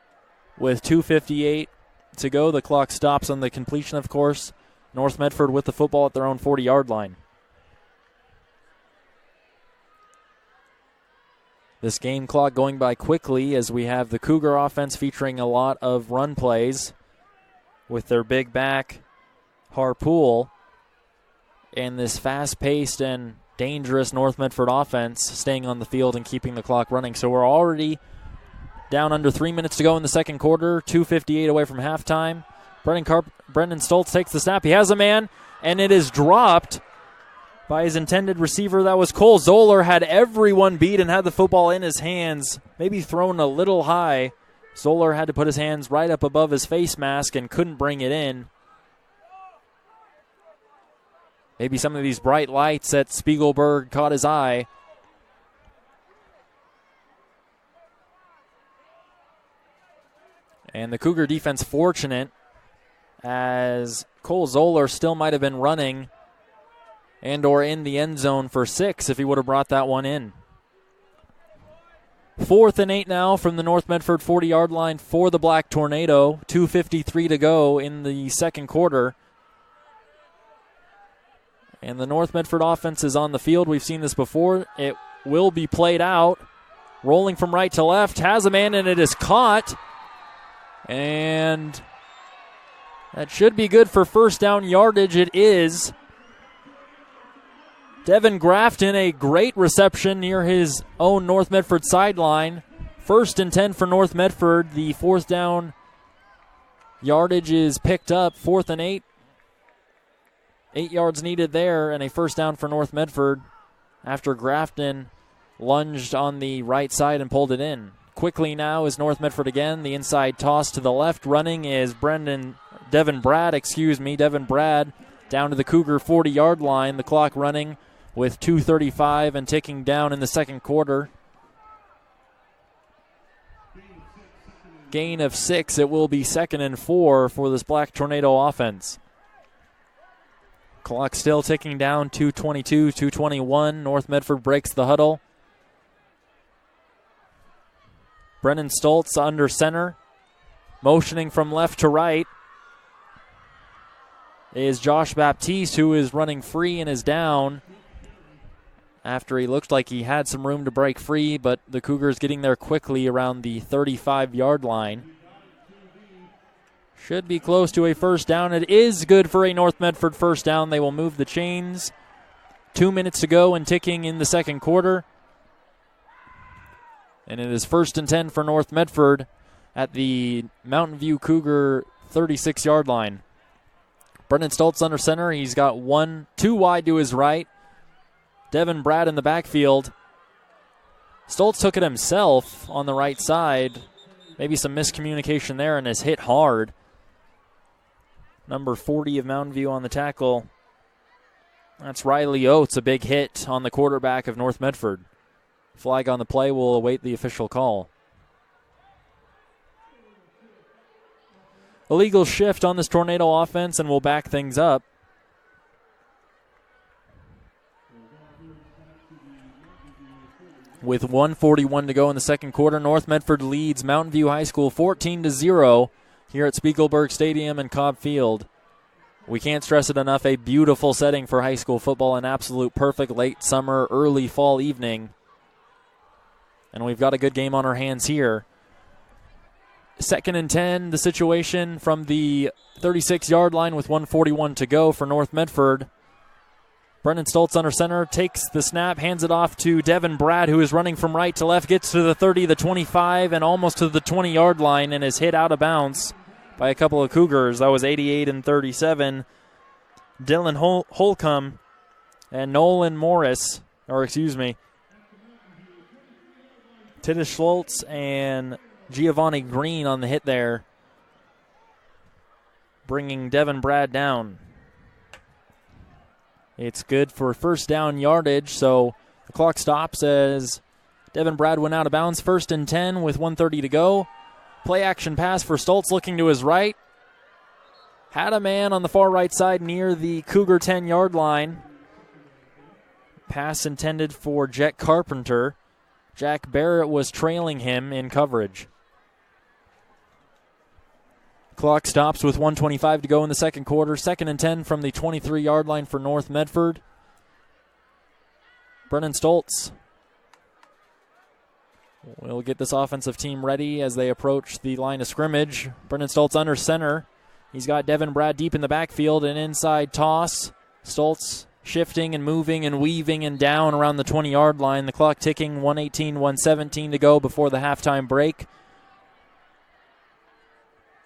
with 2:58 to go. The clock stops on the completion, of course. North Medford with the football at their own 40-yard line. This game clock going by quickly as we have the Cougar offense featuring a lot of run plays with their big back, Harpool, and this fast-paced and dangerous North Medford offense staying on the field and keeping the clock running. So we're already down under 3 minutes to go in the second quarter, 2:58 away from halftime. Brendan Stoltz takes the snap. He has a man, and it is dropped by his intended receiver. That was Cole Zoller. Had everyone beat and had the football in his hands, maybe thrown a little high. Zoller had to put his hands right up above his face mask and couldn't bring it in. Maybe some of these bright lights at Spiegelberg caught his eye. And the Cougar defense fortunate, as Cole Zoller still might have been running and or in the end zone for 6 if he would have brought that one in. 4th and 8 now from the North Medford 40-yard line for the Black Tornado. 2:53 to go in the second quarter. And the North Medford offense is on the field. We've seen this before. It will be played out. Rolling from right to left. Has a man, and it is caught. And that should be good for first down yardage. It is. Devin Grafton, a great reception near his own North Medford sideline. 1st and 10 for North Medford. The 4th down yardage is picked up. 4th and 8. 8 yards needed there, and a first down for North Medford after Grafton lunged on the right side and pulled it in. Quickly now is North Medford again. The inside toss to the left. Running is Devin Brad down to the Cougar 40-yard line. The clock running with 2:35 and ticking down in the second quarter. Gain of 6. It will be 2nd and 4 for this Black Tornado offense. Clock still ticking down, 2:22, 2:21. North Medford breaks the huddle. Brennan Stoltz under center. Motioning from left to right is Josh Baptiste, who is running free and is down after he looked like he had some room to break free, but the Cougars getting there quickly around the 35-yard line. Should be close to a first down. It is good for a North Medford first down. They will move the chains. 2 minutes to go and ticking in the second quarter. And it is 1st and 10 for North Medford at the Mountain View Cougar 36-yard line. Brendan Stoltz under center. He's got 2 wide to his right. Devin Brad in the backfield. Stoltz took it himself on the right side. Maybe some miscommunication there and is hit hard. Number 40 of Mountain View on the tackle. That's Riley Oates, a big hit on the quarterback of North Medford. Flag on the play will await the official call. Illegal shift on this Tornado offense, and we'll back things up. With 1:41 to go in the second quarter, North Medford leads Mountain View High School 14-0 here at Spiegelberg Stadium and Cobb Field. We can't stress it enough, a beautiful setting for high school football, an absolute perfect late summer, early fall evening. And we've got a good game on our hands here. 2nd and 10, the situation from the 36-yard line with 1:41 to go for North Medford. Brendan Stoltz under center, takes the snap, hands it off to Devin Brad, who is running from right to left, gets to the 30, the 25, and almost to the 20-yard line, and is hit out of bounds by a couple of Cougars. That was 88 and 37. Dylan Holcomb And Nolan Morris, Titus Schultz and Giovanni Green on the hit there, bringing Devin Brad down. It's good for first down yardage, so the clock stops as Devin Brad went out of bounds. 1st and 10 with 1:30 to go. Play action pass for Stoltz looking to his right. Had a man on the far right side near the Cougar 10-yard line. Pass intended for Jet Carpenter. Jack Barrett was trailing him in coverage. Clock stops with 1:25 to go in the second quarter. 2nd and 10 from the 23-yard line for North Medford. Brennan Stoltz will get this offensive team ready as they approach the line of scrimmage. Brennan Stoltz under center. He's got Devin Brad deep in the backfield, an inside toss. Stoltz shifting and moving and weaving and down around the 20-yard line. The clock ticking, 1:18, 1:17 to go before the halftime break.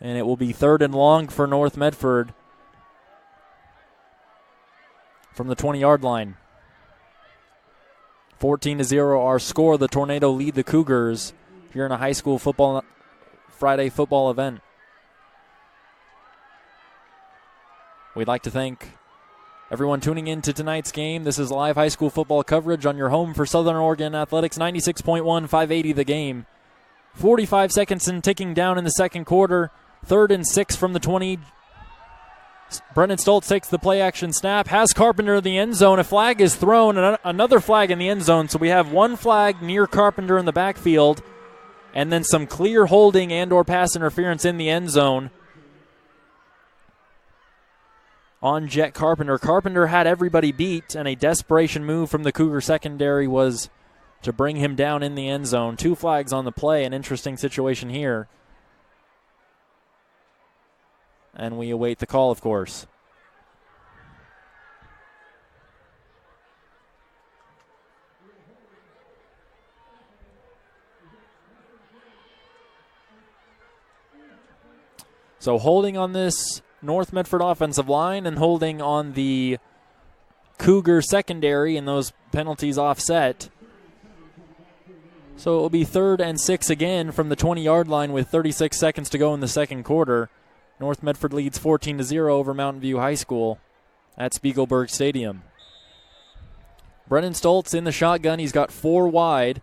And it will be 3rd and long for North Medford from the 20-yard line. 14-0 our score. The Tornado lead the Cougars here in a high school football Friday football event. We'd like to thank everyone tuning in to tonight's game. This is live high school football coverage on your home for Southern Oregon Athletics, 96.1, 580 the game. 45 seconds and ticking down in the second quarter. 3rd and 6 from the 20. Brennan Stoltz takes the play-action snap, has Carpenter in the end zone. A flag is thrown, and another flag in the end zone. So we have one flag near Carpenter in the backfield, and then some clear holding and or pass interference in the end zone on Jet Carpenter. Carpenter had everybody beat, and a desperation move from the Cougar secondary was to bring him down in the end zone. 2 flags on the play, an interesting situation here. And we await the call, of course. So holding on this North Medford offensive line and holding on the Cougar secondary, and those penalties offset. So it will be 3rd and 6 again from the 20-yard line with 36 seconds to go in the second quarter. North Medford leads 14-0 over Mountain View High School at Spiegelberg Stadium. Brennan Stoltz in the shotgun. He's got 4 wide.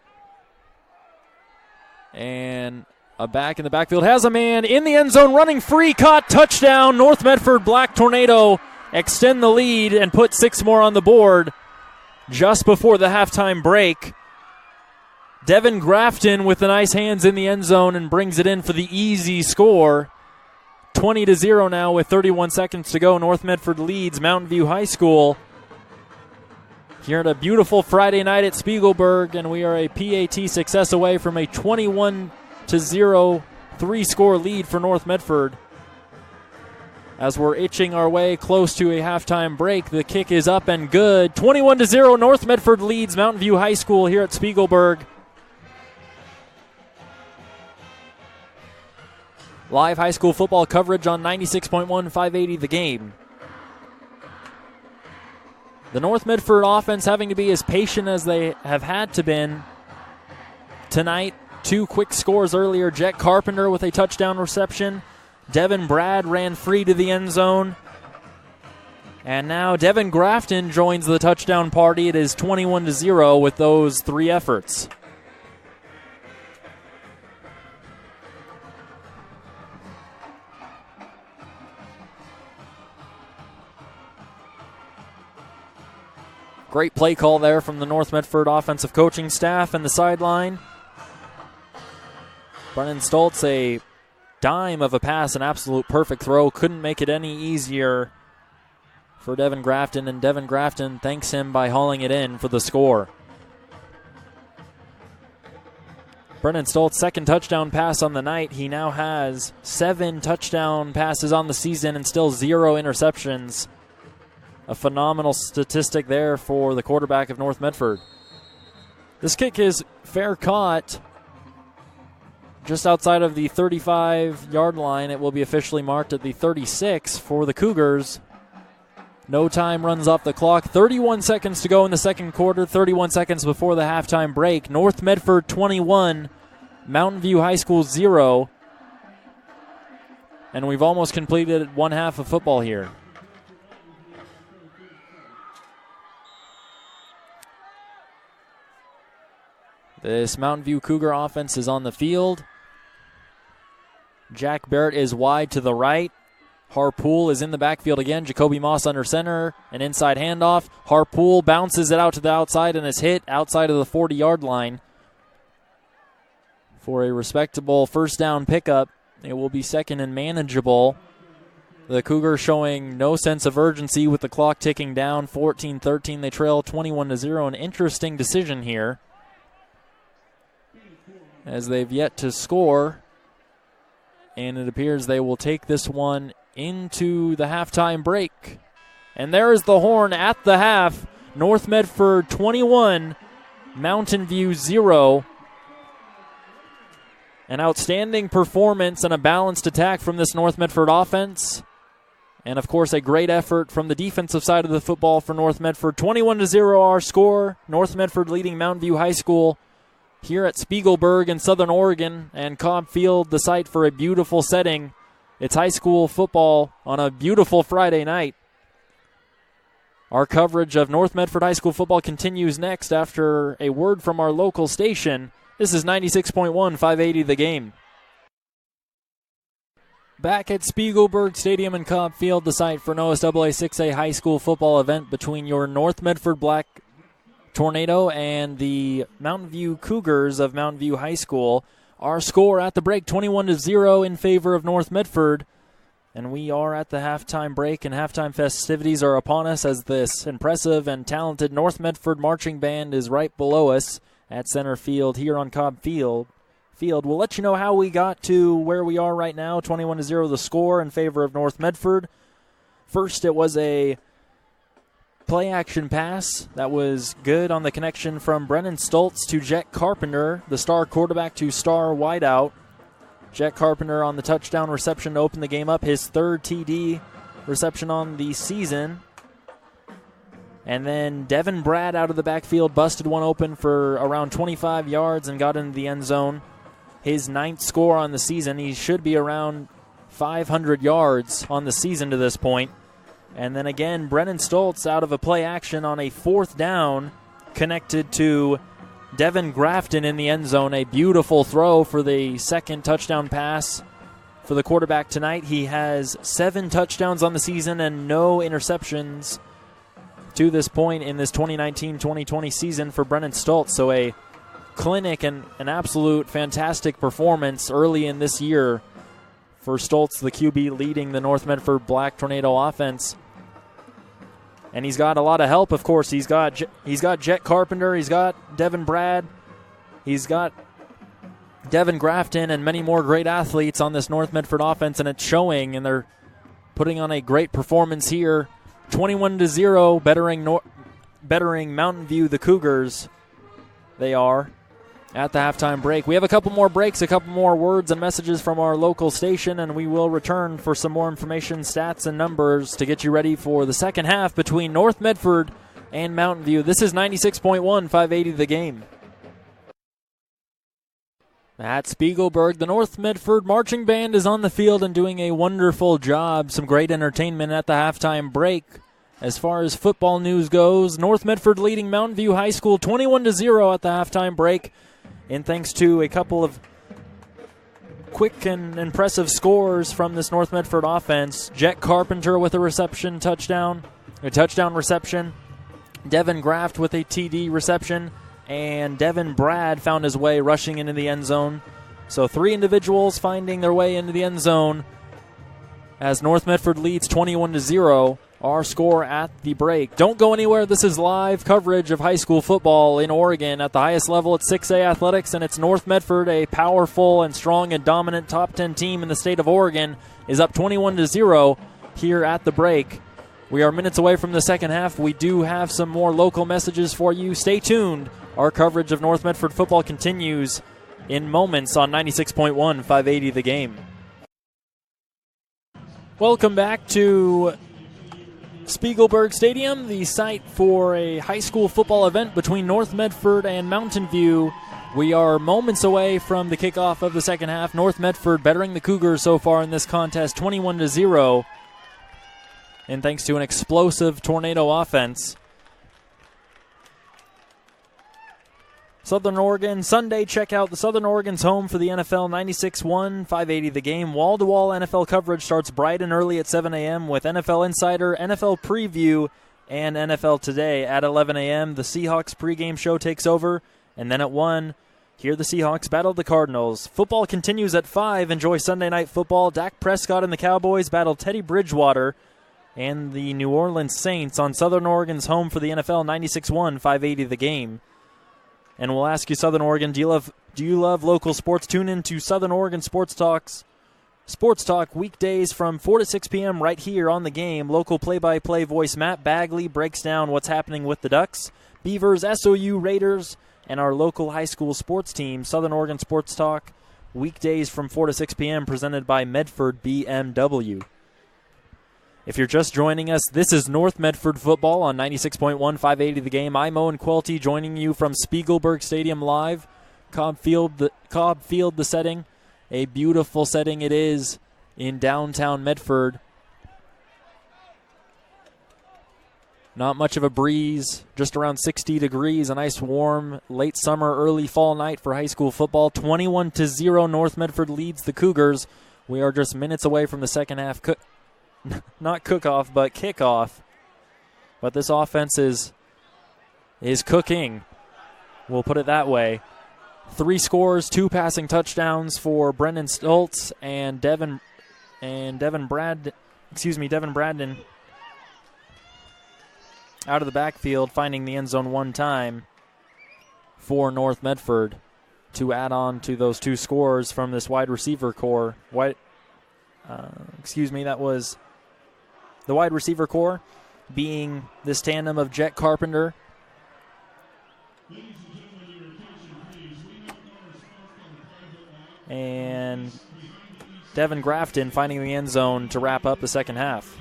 And a back in the backfield has a man in the end zone running free, caught, touchdown. North Medford Black Tornado extend the lead and put 6 more on the board just before the halftime break. Devin Grafton with the nice hands in the end zone and brings it in for the easy score. 20-0 now with 31 seconds to go. North Medford leads Mountain View High School here at a beautiful Friday night at Spiegelberg, and we are a PAT success away from a 21-0 3-score lead for North Medford. As we're itching our way close to a halftime break, the kick is up and good. 21-0, North Medford leads Mountain View High School here at Spiegelberg. Live high school football coverage on 96.1, 580 the game. The North Medford offense having to be as patient as they have had to been tonight. 2 quick scores earlier. Jet Carpenter with a touchdown reception. Devin Brad ran free to the end zone. And now Devin Grafton joins the touchdown party. It is 21-0 with those 3 efforts. Great play call there from the North Medford offensive coaching staff and the sideline. Brennan Stoltz, a dime of a pass, an absolute perfect throw. Couldn't make it any easier for Devin Grafton, and Devin Grafton thanks him by hauling it in for the score. Brennan Stoltz, second touchdown pass on the night. He now has 7 touchdown passes on the season and still 0 interceptions. A phenomenal statistic there for the quarterback of North Medford. This kick is fair caught just outside of the 35-yard line. It will be officially marked at the 36 for the Cougars. No time runs off the clock. 31 seconds to go in the second quarter, 31 seconds before the halftime break. North Medford 21, Mountain View High School 0. And we've almost completed one half of football here. This Mountain View Cougar offense is on the field. Jack Barrett is wide to the right. Harpool is in the backfield again. Jacoby Moss under center. An inside handoff. Harpool bounces it out to the outside and is hit outside of the 40-yard line for a respectable first down pickup. It will be second and manageable. The Cougars showing no sense of urgency with the clock ticking down. 14-13. They trail 21-0. An interesting decision here, as they've yet to score, and it appears they will take this one into the halftime break. And there is the horn at the half. North Medford 21, Mountain View 0. An outstanding performance and a balanced attack from this North Medford offense. And, of course, a great effort from the defensive side of the football for North Medford. 21-0 our score. North Medford leading Mountain View High School here at Spiegelberg in Southern Oregon, and Cobb Field, the site for a beautiful setting. It's high school football on a beautiful Friday night. Our coverage of North Medford High School football continues next after a word from our local station. This is 96.1, 580 The Game. Back at Spiegelberg Stadium in Cobb Field, the site for an OSAA 6A high school football event between your North Medford Black Tornado and the Mountain View Cougars of Mountain View High School. Our score at the break, 21-0 in favor of North Medford. And we are at the halftime break, and halftime festivities are upon us as this impressive and talented North Medford marching band is right below us at center field here on Cobb Field. We'll let you know how we got to where we are right now, 21-0 the score in favor of North Medford. First, it was a play-action pass that was good on the connection from Brennan Stoltz to Jet Carpenter, the star quarterback to star wideout. Jet Carpenter on the touchdown reception to open the game up, his third TD reception on the season. And then Devin Brad out of the backfield busted one open for around 25 yards and got into the end zone. His ninth score on the season. He should be around 500 yards on the season to this point. And then again, Brennan Stoltz out of a play action on a fourth down, connected to Devin Grafton in the end zone. A beautiful throw for the second touchdown pass for the quarterback tonight. He has 7 touchdowns on the season and no interceptions to this point in this 2019-2020 season for Brennan Stoltz. So a clinic and an absolute fantastic performance early in this year for Stoltz, the QB leading the North Medford Black Tornado offense. And he's got a lot of help, of course. He's got Jet Carpenter, he's got Devin Brad, he's got Devin Grafton, and many more great athletes on this North Medford offense, and it's showing, and they're putting on a great performance here. 21-0, bettering Mountain View, the Cougars. They are at the halftime break. We have a couple more breaks, a couple more words and messages from our local station, and we will return for some more information, stats, and numbers to get you ready for the second half between North Medford and Mountain View. This is 96.1, 580 The Game. At Spiegelberg, the North Medford Marching Band is on the field and doing a wonderful job. Some great entertainment at the halftime break. As far as football news goes, North Medford leading Mountain View High School 21-0 at the halftime break. And thanks to a couple of quick and impressive scores from this North Medford offense, Jet Carpenter with a touchdown reception, Devin Graft with a TD reception, and Devin Brad found his way rushing into the end zone. So 3 individuals finding their way into the end zone as North Medford leads 21-0. Our score at the break. Don't go anywhere. This is live coverage of high school football in Oregon at the highest level at 6A athletics, and it's North Medford, a powerful and strong and dominant top 10 team in the state of Oregon, is up 21-0 here at the break. We are minutes away from the second half. We do have some more local messages for you. Stay tuned. Our coverage of North Medford football continues in moments on 96.1, 580 The Game. Welcome back to Spiegelberg Stadium, the site for a high school football event between North Medford and Mountain View. We are moments away from the kickoff of the second half. North Medford bettering the Cougars so far in this contest 21-0. And thanks to an explosive Tornado offense. Southern Oregon, Sunday, check out the Southern Oregon's home for the NFL 96-1, 580 the game. Wall-to-wall NFL coverage starts bright and early at 7 a.m. with NFL Insider, NFL Preview, and NFL Today. At 11 a.m., the Seahawks pregame show takes over. And then at 1, here the Seahawks battle the Cardinals. Football continues at 5. Enjoy Sunday Night Football. Dak Prescott and the Cowboys battle Teddy Bridgewater and the New Orleans Saints on Southern Oregon's home for the NFL 96-1, 580 the game. And we'll ask you, Southern Oregon, do you love local sports? Tune in to Southern Oregon Sports Talk weekdays from 4 to 6 p.m. right here on the game. Local play-by-play voice Matt Bagley breaks down what's happening with the Ducks, Beavers, SOU, Raiders, and our local high school sports team. Southern Oregon Sports Talk weekdays from 4 to 6 p.m. presented by Medford BMW. If you're just joining us, this is North Medford football on 96.1, 580 the game. I'm Owen Cuilty joining you from Spiegelberg Stadium live. Cobb Field, the setting. A beautiful setting it is in downtown Medford. Not much of a breeze, just around 60 degrees. A nice warm late summer, early fall night for high school football. 21-0 North Medford leads the Cougars. We are just minutes away from the second half not cook-off, but kickoff. But this offense is cooking. We'll put it that way. 3 scores, 2 passing touchdowns for Brendan Stoltz and Devin Bradden out of the backfield, finding the end zone 1 time for North Medford to add on to those 2 scores from this wide receiver core. That was the wide receiver core being this tandem of Jet Carpenter and Devin Grafton, finding the end zone to wrap up the second half.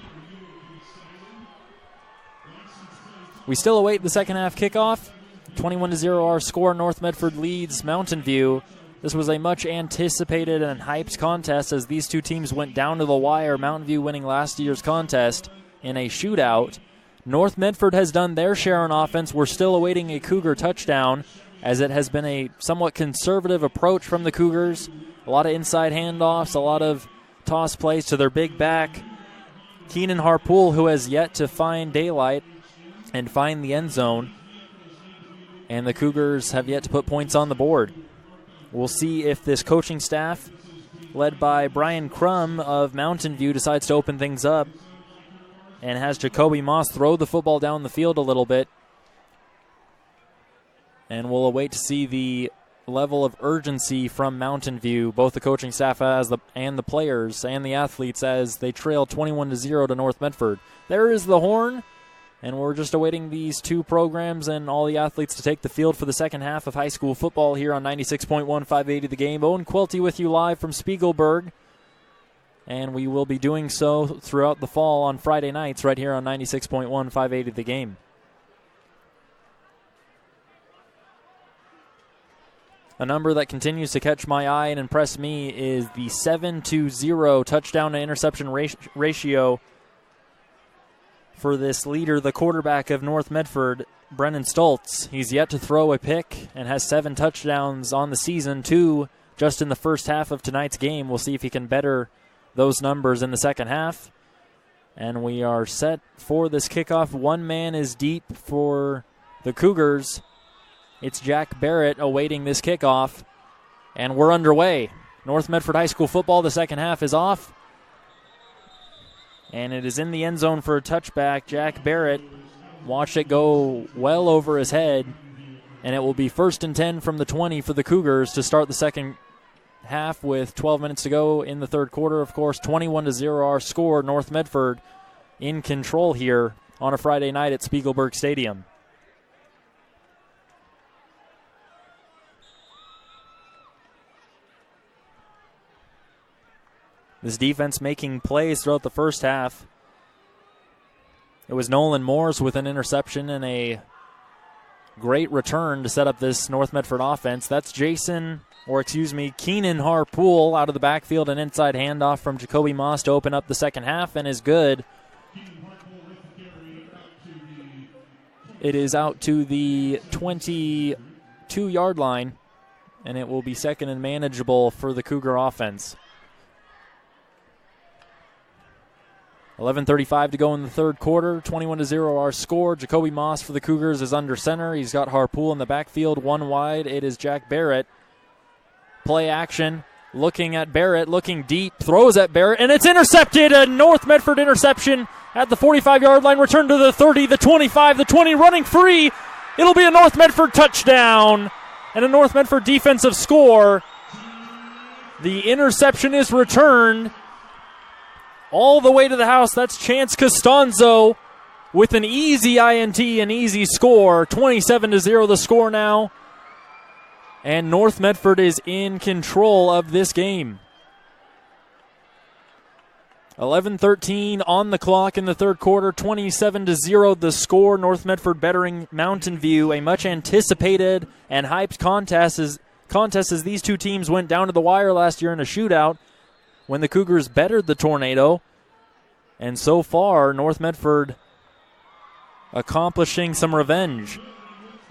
We still await the second half kickoff. 21-0 our score. North Medford leads Mountain View. This was a much anticipated and hyped contest as these two teams went down to the wire, Mountain View winning last year's contest in a shootout. North Medford has done their share on offense. We're still awaiting a Cougar touchdown as it has been a somewhat conservative approach from the Cougars. A lot of inside handoffs, a lot of toss plays to their big back, Keenan Harpool, who has yet to find daylight and find the end zone. And the Cougars have yet to put points on the board. We'll see if this coaching staff, led by Brian Crum of Mountain View, decides to open things up and has Jacoby Moss throw the football down the field a little bit. And we'll await to see the level of urgency from Mountain View, both the coaching staff and the players and the athletes, as they trail 21-0 to North Medford. There is the horn. And we're just awaiting these 2 programs and all the athletes to take the field for the second half of high school football here on 96.1, 580 the game. Owen Cuilty with you live from Spiegelberg. And we will be doing so throughout the fall on Friday nights right here on 96.1, 580 the game. A number that continues to catch my eye and impress me is the 7-0 touchdown to interception ratio for this leader, the quarterback of North Medford, Brennan Stoltz. He's yet to throw a pick and has 7 touchdowns on the season, 2 just in the first half of tonight's game. We'll see if he can better those numbers in the second half. And we are set for this kickoff. 1 man is deep for the Cougars. It's Jack Barrett awaiting this kickoff. And we're underway. North Medford High School football, the second half is off. And it is in the end zone for a touchback. Jack Barrett watched it go well over his head. And it will be 1st and 10 from the 20 for the Cougars to start the second half with 12 minutes to go in the third quarter. Of course, 21-0 our score. North Medford in control here on a Friday night at Spiegelberg Stadium. This defense making plays throughout the first half. It was Nolan Morse with an interception and a great return to set up this North Medford offense. That's Keenan Harpool out of the backfield, an inside handoff from Jacoby Moss to open up the second half, and is good. It is out to the 22-yard line, and it will be second and manageable for the Cougar offense. 11:35 to go in the third quarter, 21-0 our score. Jacoby Moss for the Cougars is under center. He's got Harpool in the backfield, one wide. It is Jack Barrett. Play action, looking at Barrett, looking deep, throws at Barrett, and it's intercepted. A North Medford interception at the 45-yard line. Return to the 30, the 25, the 20, running free. It'll be a North Medford touchdown and a North Medford defensive score. The interception is returned all the way to the house. That's Chance Costanzo with an easy INT, an easy score. 27-0 the score now. And North Medford is in control of this game. 11:13 on the clock in the third quarter, 27-0 the score. North Medford bettering Mountain View, a much anticipated and hyped contest as these two teams went down to the wire last year in a shootout when the Cougars bettered the Tornado. And so far, North Medford accomplishing some revenge.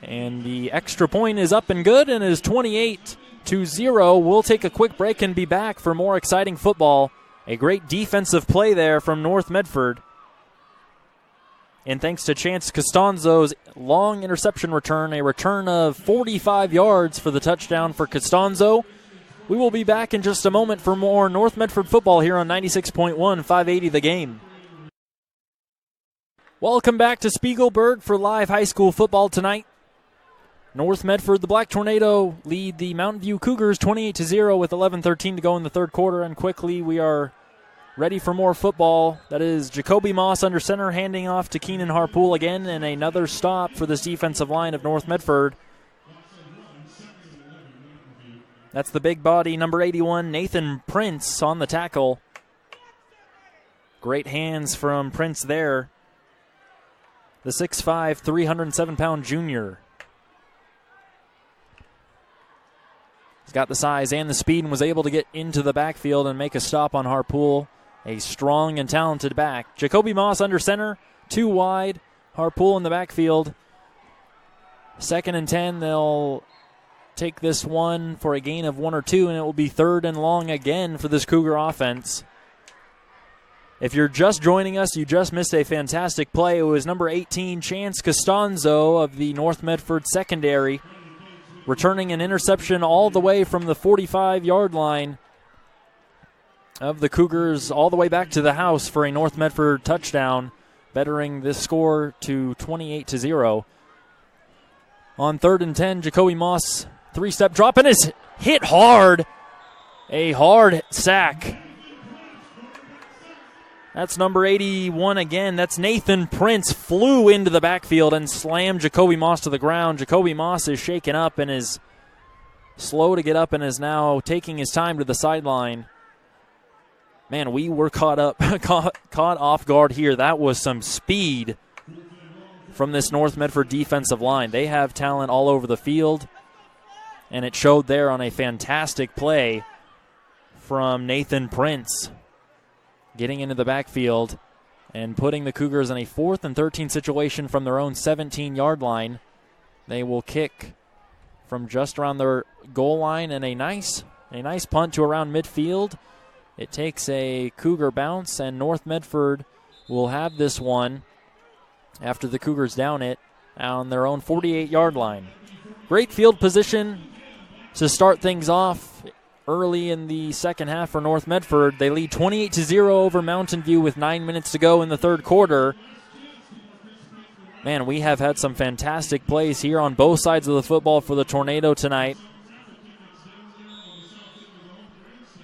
And the extra point is up and good and is 28-0. We'll take a quick break and be back for more exciting football. A great defensive play there from North Medford. And thanks to Chance Costanzo's long interception return, a return of 45 yards for the touchdown for Costanzo. We will be back in just a moment for more North Medford football here on 96.1, 580 The Game. Welcome back to Spiegelberg for live high school football tonight. North Medford, the Black Tornado, lead the Mountain View Cougars 28-0 with 11:13 to go in the third quarter. And quickly, we are ready for more football. That is Jacoby Moss under center, handing off to Keenan Harpool again, and another stop for this defensive line of North Medford. That's the big body, number 81, Nathan Prince on the tackle. Great hands from Prince there. The 6'5", 307-pound junior. He's got the size and the speed and was able to get into the backfield and make a stop on Harpool. A strong and talented back. Jacoby Moss under center, two wide. Harpool in the backfield. 2nd and 10, they'll take this one for a gain of 1 or 2, and it will be 3rd and long again for this Cougar offense. If you're just joining us, you just missed a fantastic play. It was number 18, Chance Costanzo of the North Medford secondary, returning an interception all the way from the 45-yard line of the Cougars all the way back to the house for a North Medford touchdown, bettering this score to 28-0. On 3rd and 10, Jacoby Moss, 3-step drop, and is hit hard. A hard sack. That's number 81 again. That's Nathan Prince. Flew into the backfield and slammed Jacoby Moss to the ground. Jacoby Moss is shaken up and is slow to get up and is now taking his time to the sideline. Man, we were caught off guard here. That was some speed from this North Medford defensive line. They have talent all over the field, and it showed there on a fantastic play from Nathan Prince, getting into the backfield and putting the Cougars in a 4th and 13 situation from their own 17-yard line. They will kick from just around their goal line, and a nice punt to around midfield. It takes a Cougar bounce, and North Medford will have this one after the Cougars down it on their own 48-yard line. Great field position to start things off early in the second half for North Medford. They lead 28-0 over Mountain View with 9 minutes to go in the third quarter. Man, we have had some fantastic plays here on both sides of the football for the Tornado tonight.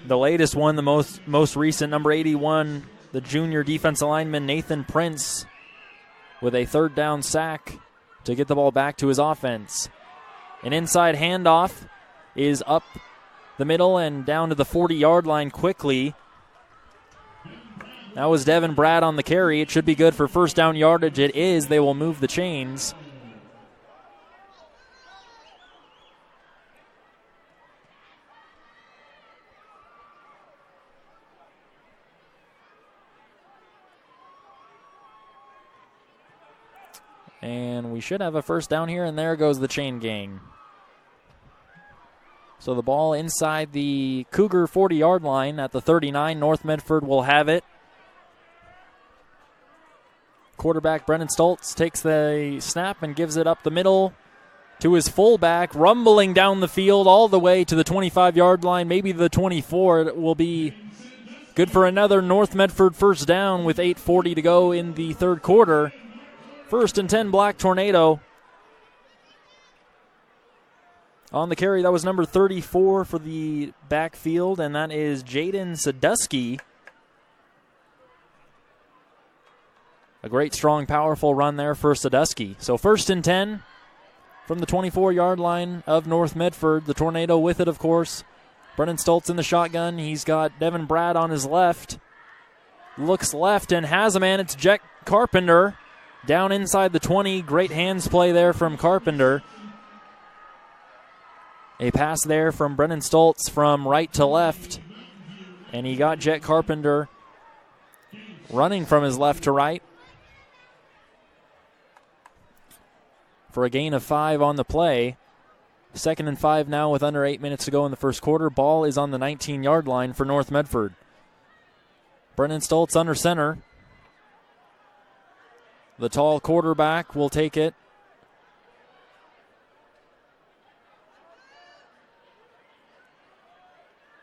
The latest one, the most recent, number 81, the junior defensive lineman Nathan Prince, with a 3rd down sack to get the ball back to his offense. An inside handoff is up the middle and down to the 40-yard line quickly. That was Devin Brad on the carry. It should be good for first down yardage. It is. They will move the chains. And we should have a first down here, and there goes the chain gang. So the ball inside the Cougar 40-yard line at the 39. North Medford will have it. Quarterback Brennan Stoltz takes the snap and gives it up the middle to his fullback, rumbling down the field all the way to the 25-yard line, maybe the 24. It will be good for another North Medford first down with 8:40 to go in the third quarter. First and 10, Black Tornado. On the carry, that was number 34 for the backfield, and that is Jaden Sadusky. A great, strong, powerful run there for Sadusky. So first and 10 from the 24-yard line of North Medford. The Tornado with it, of course. Brennan Stoltz in the shotgun. He's got Devin Brad on his left. Looks left and has a man. It's Jack Carpenter down inside the 20. Great hands play there from Carpenter. A pass there from Brennan Stoltz from right to left. And he got Jet Carpenter running from his left to right for a gain of 5 on the play. 2nd and 5 now with under 8 minutes to go in the first quarter. Ball is on the 19-yard line for North Medford. Brennan Stoltz under center. The tall quarterback will take it.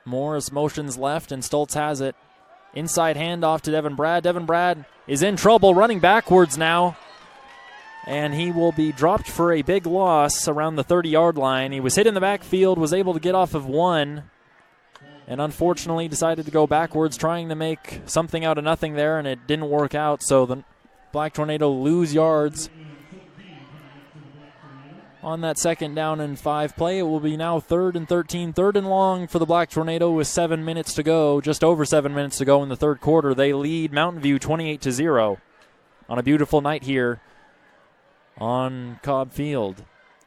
Morris motions left, and Stoltz has it. Inside handoff to Devin Brad. Devin Brad is in trouble, running backwards now. And he will be dropped for a big loss around the 30-yard line. He was hit in the backfield, was able to get off of one, and unfortunately decided to go backwards, trying to make something out of nothing there, and it didn't work out. So the Black Tornado lose yards on that 2nd down and 5 play. It will be now 3rd and 13, 3rd and long for the Black Tornado with 7 minutes to go, just over 7 minutes to go in the third quarter. They lead Mountain View 28-0 on a beautiful night here on Cobb Field.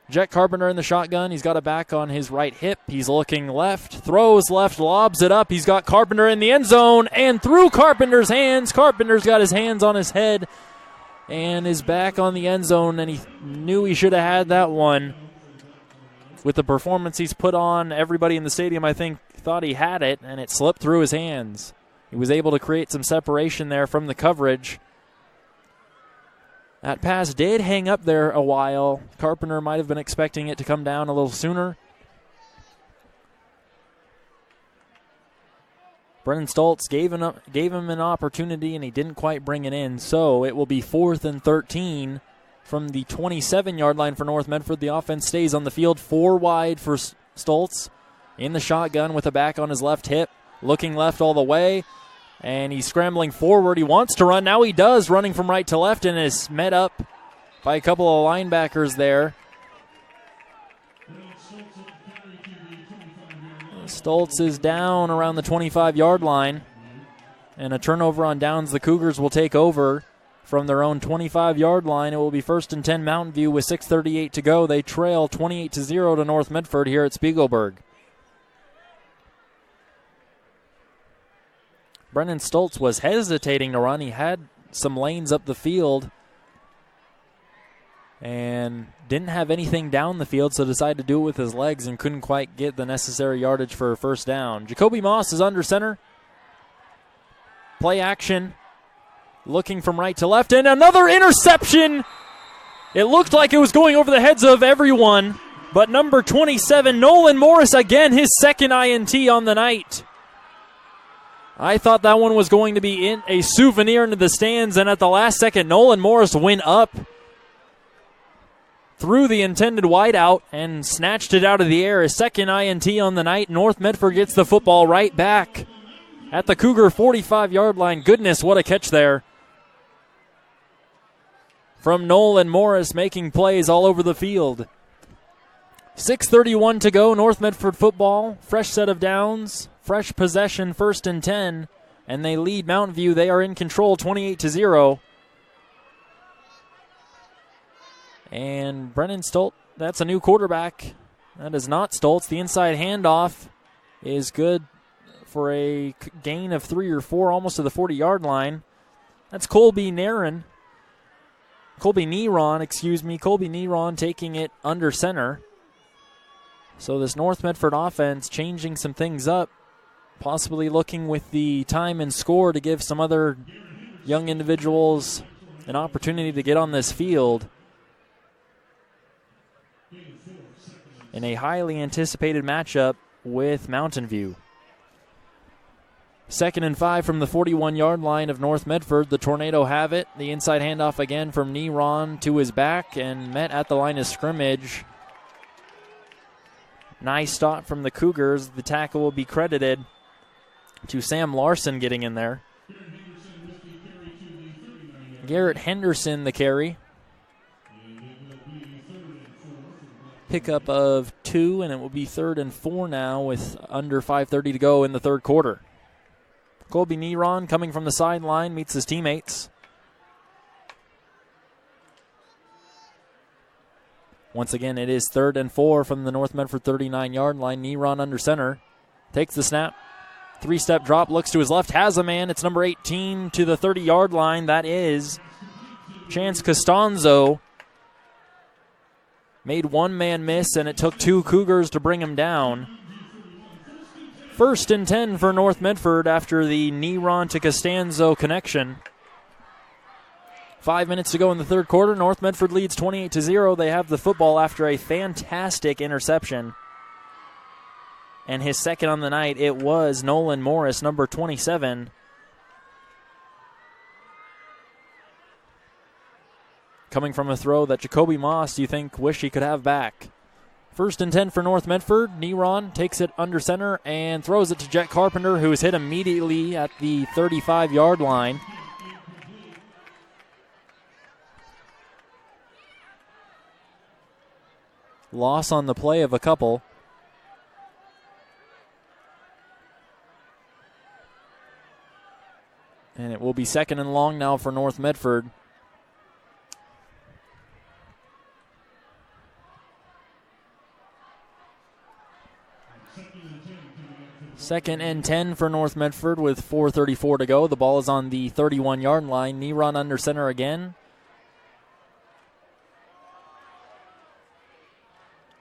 Jet Carpenter in the shotgun. He's got a back on his right hip. He's looking left, throws left, lobs it up. He's got Carpenter in the end zone, and through Carpenter's hands. Carpenter's got his hands on his head and is back on the end zone, and he knew he should have had that one. With the performance he's put on, everybody in the stadium, I think, thought he had it, and it slipped through his hands. He was able to create some separation there from the coverage. That pass did hang up there a while. Carpenter might have been expecting it to come down a little sooner. Brennan Stoltz gave him an opportunity, and he didn't quite bring it in. So it will be 4th and 13 from the 27-yard line for North Medford. The offense stays on the field, 4 wide for Stoltz in the shotgun with a back on his left hip, looking left all the way. And he's scrambling forward. He wants to run. Now he does, running from right to left, and is met up by a couple of linebackers there. Stoltz is down around the 25-yard line. And a turnover on downs. The Cougars will take over from their own 25-yard line. It will be 1st and 10 Mountain View with 6:38 to go. They trail 28-0 to North Medford here at Spiegelberg. Brennan Stoltz was hesitating to run. He had some lanes up the field and didn't have anything down the field, so decided to do it with his legs and couldn't quite get the necessary yardage for a first down. Jacoby Moss is under center. Play action. Looking from right to left, and another interception. It looked like it was going over the heads of everyone, but number 27, Nolan Morris, again, his second INT on the night. I thought that one was going to be in a souvenir into the stands, and at the last second, Nolan Morris went up through the intended wideout and snatched it out of the air. His second INT on the night. North Medford gets the football right back at the Cougar 45-yard line. Goodness, what a catch there from Nolan Morris, making plays all over the field. 6:31 to go. North Medford football. Fresh set of downs. Fresh possession, 1st and 10 and they lead Mountain View. They are in control 28-0. And Brennan Stoltz, that's a new quarterback. That is not Stoltz. The inside handoff is good for a gain of 3 or 4, almost to the 40-yard line. That's Colby Neron, taking it under center. So this North Medford offense changing some things up, possibly looking with the time and score to give some other young individuals an opportunity to get on this field in a highly anticipated matchup with Mountain View. 2nd and 5 from the 41-yard line of North Medford. The Tornado have it. The inside handoff again from Neron to his back and met at the line of scrimmage. Nice stop from the Cougars. The tackle will be credited to Sam Larson getting in there. Garrett Henderson the carry. Pickup of 2, and it will be 3rd and 4 now with under 5:30 to go in the third quarter. Colby Neron coming from the sideline meets his teammates. Once again, it is 3rd and 4 from the North Medford 39-yard line. Neron under center. Takes the snap. 3-step drop, looks to his left, has a man. It's number 18 to the 30-yard line. That is Chance Costanzo. Made one man miss, and it took 2 Cougars to bring him down. 1st and 10 for North Medford after the Neron to Costanzo connection. 5 minutes to go in the third quarter. North Medford leads 28-0. They have the football after a fantastic interception. And his second on the night, it was Nolan Morris, number 27. Coming from a throw that Jacoby Moss, you think, wish he could have back. 1st and 10 for North Medford. Neron takes it under center and throws it to Jet Carpenter, who is hit immediately at the 35-yard line. Loss on the play of a couple. And it will be 2nd and long now for North Medford. Second and 10 for North Medford with 4:34 to go. The ball is on the 31-yard line. Neron under center again.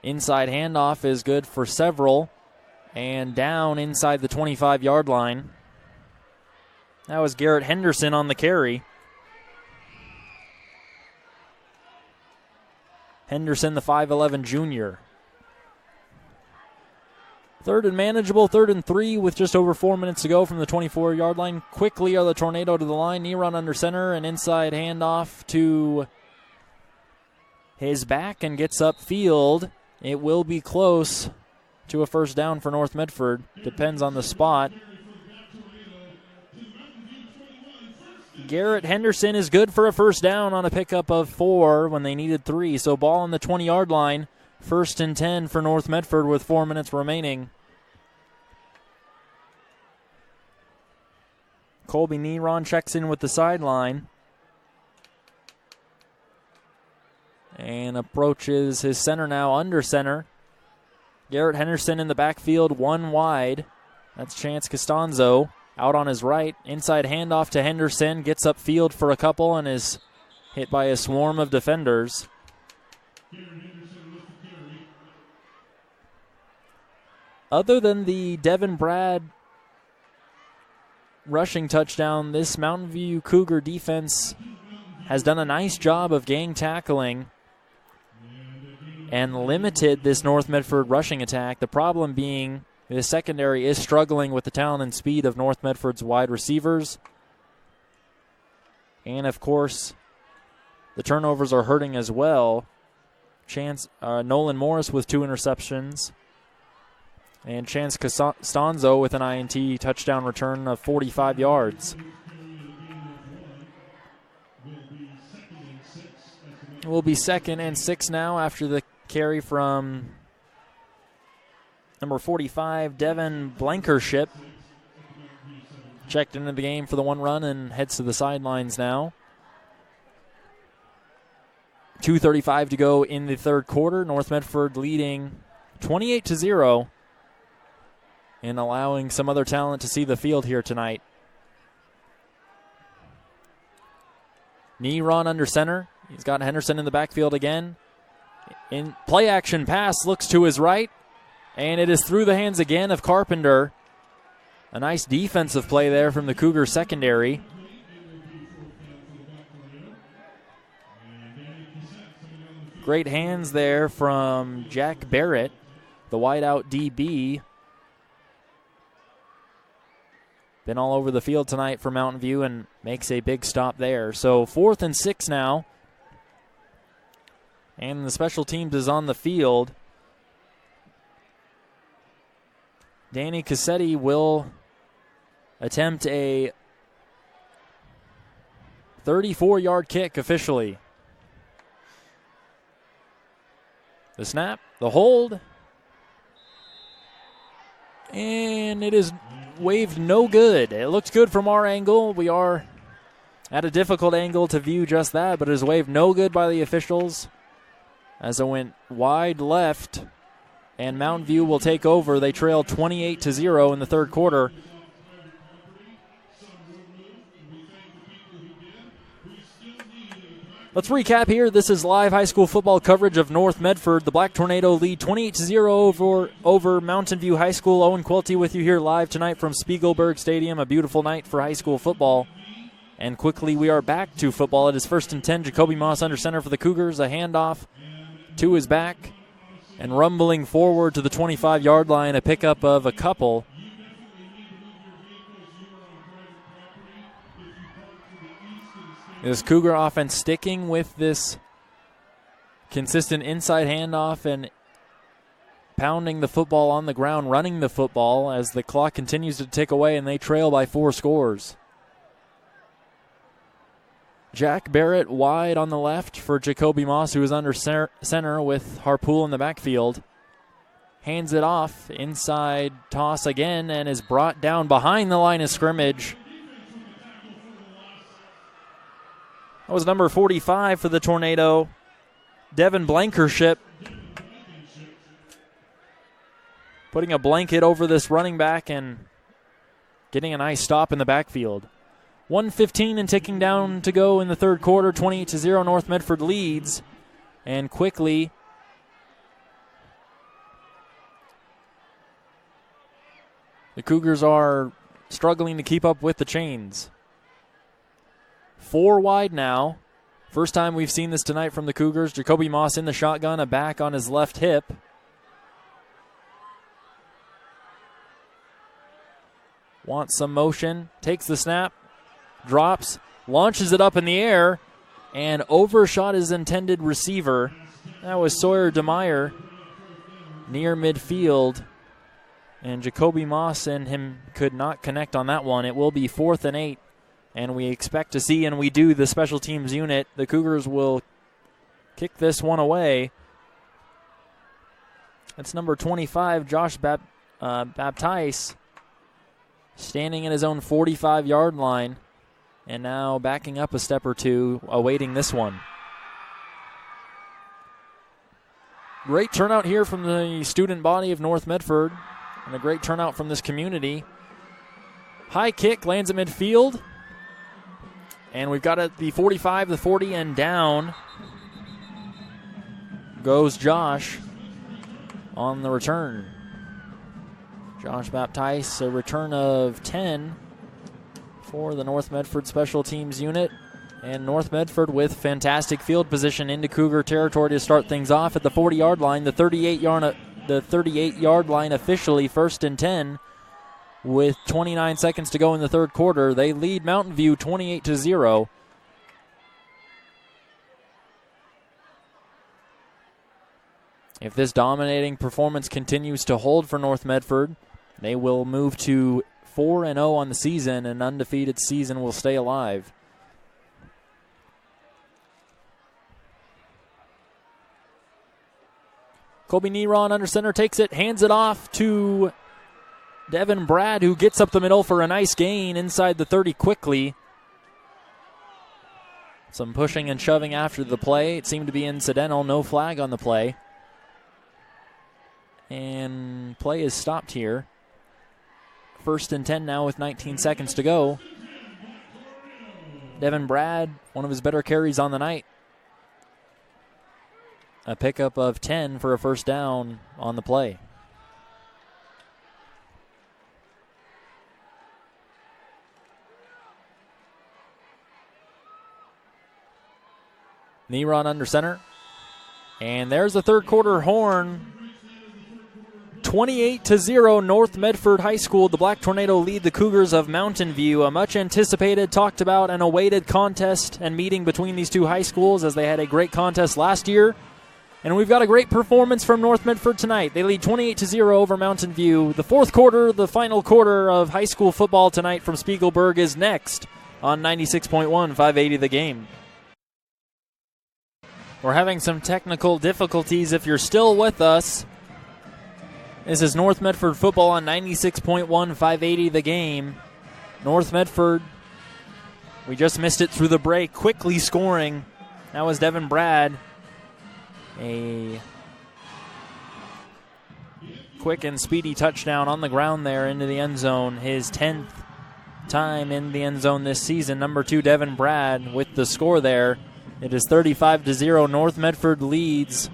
Inside handoff is good for several. And down inside the 25-yard line. That was Garrett Henderson on the carry. Henderson, the 5'11 junior. 3rd and manageable, 3rd and 3 with just over 4 minutes to go from the 24-yard line. Quickly are the Tornado to the line. Neron under center, an inside handoff to his back and gets upfield. It will be close to a first down for North Medford. Depends on the spot. Garrett Henderson is good for a first down on a pickup of 4 when they needed 3. So ball on the 20-yard line. 1st and 10 for North Medford with 4 minutes remaining. Colby Neron checks in with the sideline. And approaches his center now under center. Garrett Henderson in the backfield, 1 wide. That's Chance Costanzo out on his right. Inside handoff to Henderson. Gets upfield for a couple and is hit by a swarm of defenders. Other than the Devin Brad rushing touchdown, this Mountain View Cougar defense has done a nice job of gang tackling and limited this North Medford rushing attack. The problem being the secondary is struggling with the talent and speed of North Medford's wide receivers. And, of course, the turnovers are hurting as well. Nolan Morris with 2 interceptions. And Chance Costanzo with an INT touchdown return of 45 yards. It will be 2nd and 6 now after the carry from number 45, Devin Blankership. checked into the game for the one run and heads to the sidelines now. 2:35 to go in the third quarter. North Medford leading 28-0 and allowing some other talent to see the field here tonight. Knee run under center. He's got Henderson in the backfield again. In play action pass, looks to his right, and it is through the hands again of Carpenter. A nice defensive play there from the Cougar secondary. Great hands there from Jack Barrett, the wideout DB. Been all over the field tonight for Mountain View and makes a big stop there. So 4th and 6 now. And the special teams is on the field. Danny Cassetti will attempt a 34-yard kick officially. The snap, the hold, and it is waved no good. It looks good from our angle. We are at a difficult angle to view just that, but it is waved no good by the officials as it went wide left, and Mountain View will take over. They trail 28-0 in the third quarter. Let's recap here. This is live high school football coverage of North Medford. The Black Tornado lead 28-0 over Mountain View High School. Owen Cuilty with you here live tonight from Spiegelberg Stadium. A beautiful night for high school football. And quickly we are back to football. It is 1st and 10. Jacoby Moss under center for the Cougars. A handoff to his back. And rumbling forward to the 25-yard line. A pickup of a couple. Is Cougar offense sticking with this consistent inside handoff and pounding the football on the ground, running the football as the clock continues to tick away and they trail by 4 scores. Jack Barrett wide on the left for Jacoby Moss, who is under center with Harpool in the backfield. Hands it off, inside toss again, and is brought down behind the line of scrimmage. That was number 45 for the Tornado, Devin Blankership, putting a blanket over this running back and getting a nice stop in the backfield. 1:15 and ticking down to go in the third quarter. 28-0 North Medford leads. And quickly, the Cougars are struggling to keep up with the chains. 4 wide now. First time we've seen this tonight from the Cougars. Jacoby Moss in the shotgun, a back on his left hip. Wants some motion, takes the snap, drops, launches it up in the air, and overshot his intended receiver. That was Sawyer DeMeyer near midfield, and Jacoby Moss and him could not connect on that one. It will be 4th and 8. And we expect to see, and we do, the special teams unit. The Cougars will kick this one away. That's number 25, Josh Baptiste, standing in his own 45-yard line, and now backing up a step or two, awaiting this one. Great turnout here from the student body of North Medford, and a great turnout from this community. High kick lands at midfield. And we've got it the 45, the 40, and down goes Josh on the return. Josh Baptiste, a return of 10 for the North Medford Special Teams unit. And North Medford with fantastic field position into Cougar territory to start things off at the 40-yard line. The 38-yard line officially 1st and 10. With 29 seconds to go in the third quarter, they lead Mountain View 28-0. If this dominating performance continues to hold for North Medford, they will move to 4-0 on the season. An undefeated season will stay alive. Colby Neron under center takes it, hands it off to Devin Brad, who gets up the middle for a nice gain inside the 30 quickly. Some pushing and shoving after the play. It seemed to be incidental. No flag on the play. And play is stopped here. 1st and 10 now with 19 seconds to go. Devin Brad, one of his better carries on the night. A pickup of 10 for a first down on the play. Knee run under center. And there's the third quarter horn. 28-0, North Medford High School. The Black Tornado lead the Cougars of Mountain View. A much anticipated, talked about, and awaited contest and meeting between these two high schools, as they had a great contest last year. And we've got a great performance from North Medford tonight. They lead 28-0 over Mountain View. The fourth quarter, the final quarter of high school football tonight from Spiegelberg is next on 96.1, 580 The Game. We're having some technical difficulties. If you're still with us, this is North Medford football on 96.1, 580 The Game. North Medford, we just missed it through the break, quickly scoring. That was Devin Brad. A quick and speedy touchdown on the ground there into the end zone. His 10th time in the end zone this season. Number 2, Devin Brad, with the score there. It is 35-0. North Medford leads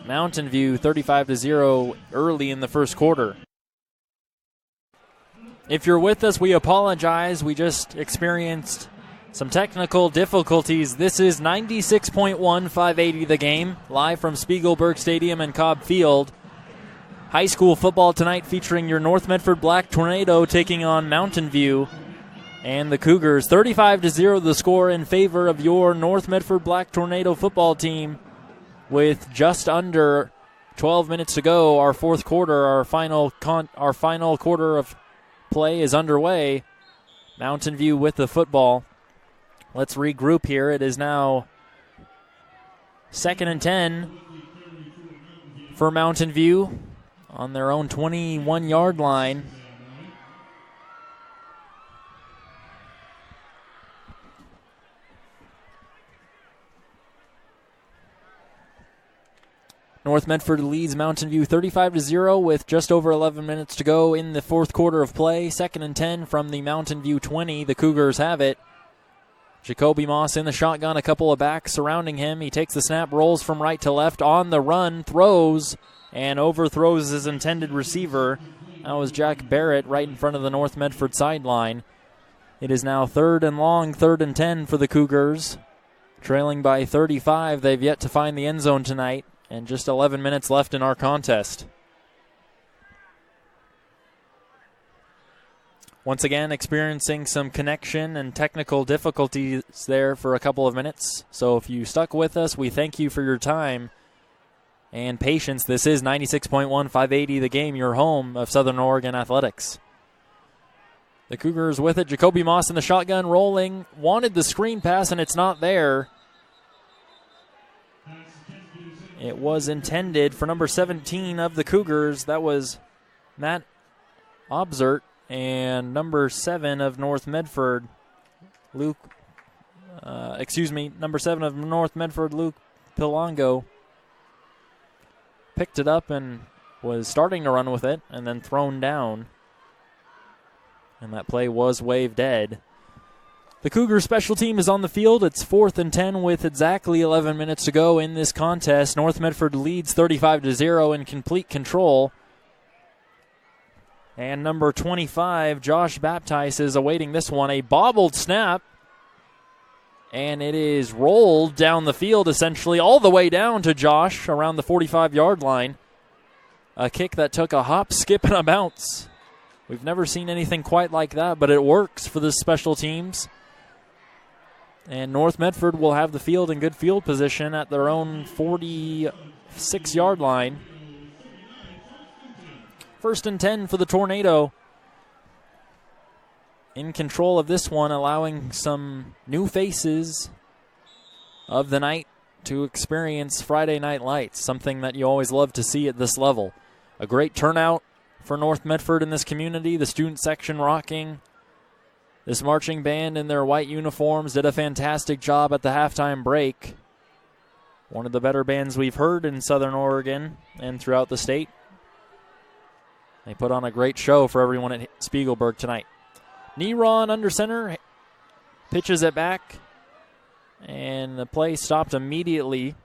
Mountain View 35-0 early in the first quarter. If you're with us, we apologize. We just experienced some technical difficulties. This is 96.1, 580 The Game, live from Spiegelberg Stadium and Cobb Field. High school football tonight featuring your North Medford Black Tornado taking on Mountain View. And the Cougars, 35-0 the score in favor of your North Medford Black Tornado football team. With just under 12 minutes to go, our fourth quarter, our final quarter of play is underway. Mountain View with the football. Let's regroup here. It is now 2nd and 10 for Mountain View on their own 21-yard line. North Medford leads Mountain View 35-0 with just over 11 minutes to go in the fourth quarter of play. 2nd and 10 from the Mountain View 20. The Cougars have it. Jacoby Moss in the shotgun, a couple of backs surrounding him. He takes the snap, rolls from right to left, on the run, throws, and overthrows his intended receiver. That was Jack Barrett right in front of the North Medford sideline. It is now 3rd and long, 3rd and 10 for the Cougars. Trailing by 35, they've yet to find the end zone tonight. And just 11 minutes left in our contest. Once again, experiencing some connection and technical difficulties there for a couple of minutes. So if you stuck with us, we thank you for your time and patience. This is 96.1, 580 The Game, your home of Southern Oregon athletics. The Cougars with it. Jacoby Moss in the shotgun, rolling. Wanted the screen pass, and it's not there. It was intended for number 17 of the Cougars. That was Matt Obzert. And number 7 of North Medford, number 7 of North Medford, Luke Pilongo, picked it up and was starting to run with it and then thrown down. And that play was waved dead. The Cougars special team is on the field. It's 4th and 10 with exactly 11 minutes to go in this contest. North Medford leads 35-0 in complete control. And number 25, Josh Baptiste, is awaiting this one. A bobbled snap. And it is rolled down the field, essentially, all the way down to Josh around the 45-yard line. A kick that took a hop, skip, and a bounce. We've never seen anything quite like that, but it works for the special teams. And North Medford will have the field in good field position at their own 46-yard line. 1st and 10 for the Tornado. In control of this one, allowing some new faces of the night to experience Friday Night Lights, something that you always love to see at this level. A great turnout for North Medford in this community. The student section rocking. This marching band in their white uniforms did a fantastic job at the halftime break. One of the better bands we've heard in Southern Oregon and throughout the state. They put on a great show for everyone at Spiegelberg tonight. Neron under center, pitches it back, and the play stopped immediately.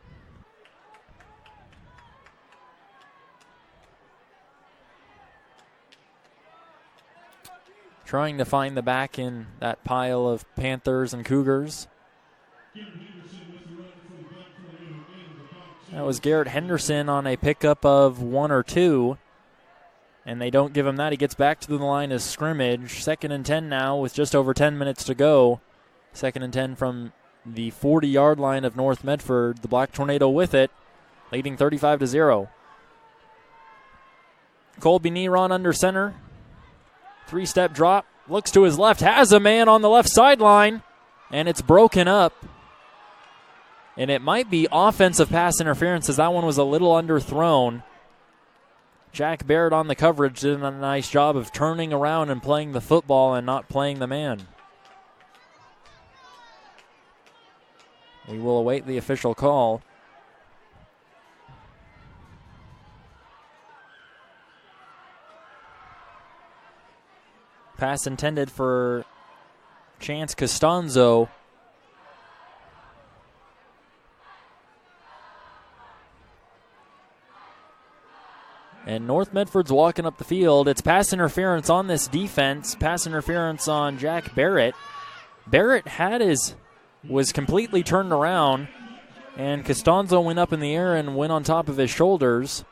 Trying to find the back in that pile of Panthers and Cougars. That was Garrett Henderson on a pickup of 1 or 2. And they don't give him that. He gets back to the line of scrimmage. 2nd and 10 now with just over 10 minutes to go. 2nd and 10 from the 40-yard line of North Medford. The Black Tornado with it, leading 35-0. Colby Neron under center. 3-step drop. Looks to his left. Has a man on the left sideline. And it's broken up. And it might be offensive pass interference as that one was a little underthrown. Jack Barrett on the coverage did a nice job of turning around and playing the football and not playing the man. We will await the official call. Pass intended for Chance Costanzo. And North Medford's walking up the field. It's pass interference on this defense. Pass interference on Jack Barrett. Barrett was completely turned around, and Costanzo went up in the air and went on top of his shoulders.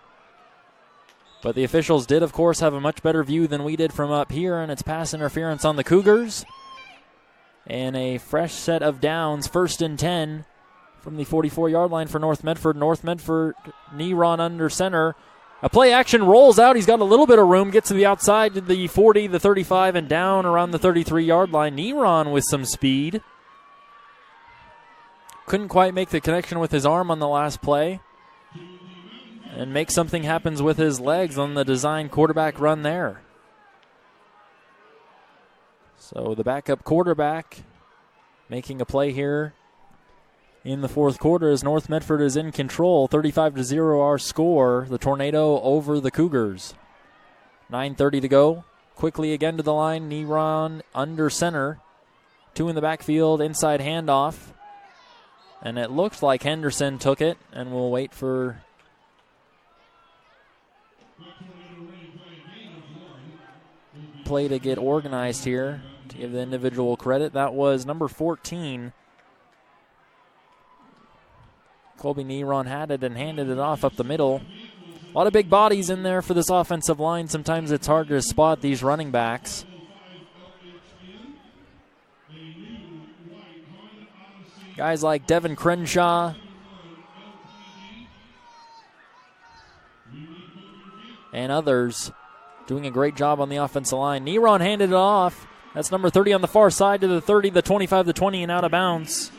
But the officials did, of course, have a much better view than we did from up here, and it's pass interference on the Cougars. And a fresh set of downs, 1st and 10 from the 44-yard line for North Medford. North Medford, Neron under center. A play action rolls out. He's got a little bit of room. Gets to the outside to the 40, the 35, and down around the 33-yard line. Neron with some speed. Couldn't quite make the connection with his arm on the last play. And make something happen with his legs on the design quarterback run there. So the backup quarterback making a play here in the fourth quarter as North Medford is in control. 35-0 our score. The Tornado over the Cougars. 9:30 to go. Quickly again to the line. Neron under center. 2 in the backfield. Inside handoff. And it looks like Henderson took it. And we'll wait for play to get organized here to give the individual credit. That was number 14. Colby Neron had it and handed it off up the middle. A lot of big bodies in there for this offensive line. Sometimes it's hard to spot these running backs. Guys like Devin Crenshaw and others doing a great job on the offensive line. Neron handed it off. That's number 30 on the far side to the 30, the 25, the 20, and out of bounds.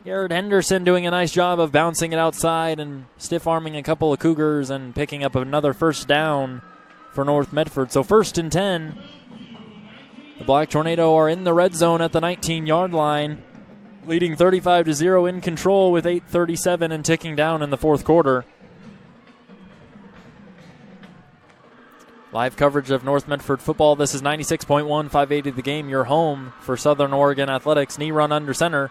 Garrett Henderson doing a nice job of bouncing it outside and stiff-arming a couple of Cougars and picking up another first down for North Medford. So 1st and 10. The Black Tornado are in the red zone at the 19-yard line, leading 35-0 in control with 8:37 and ticking down in the fourth quarter. Live coverage of North Medford football. This is 96.1, 580 The Game, your home for Southern Oregon Athletics. Neron under center.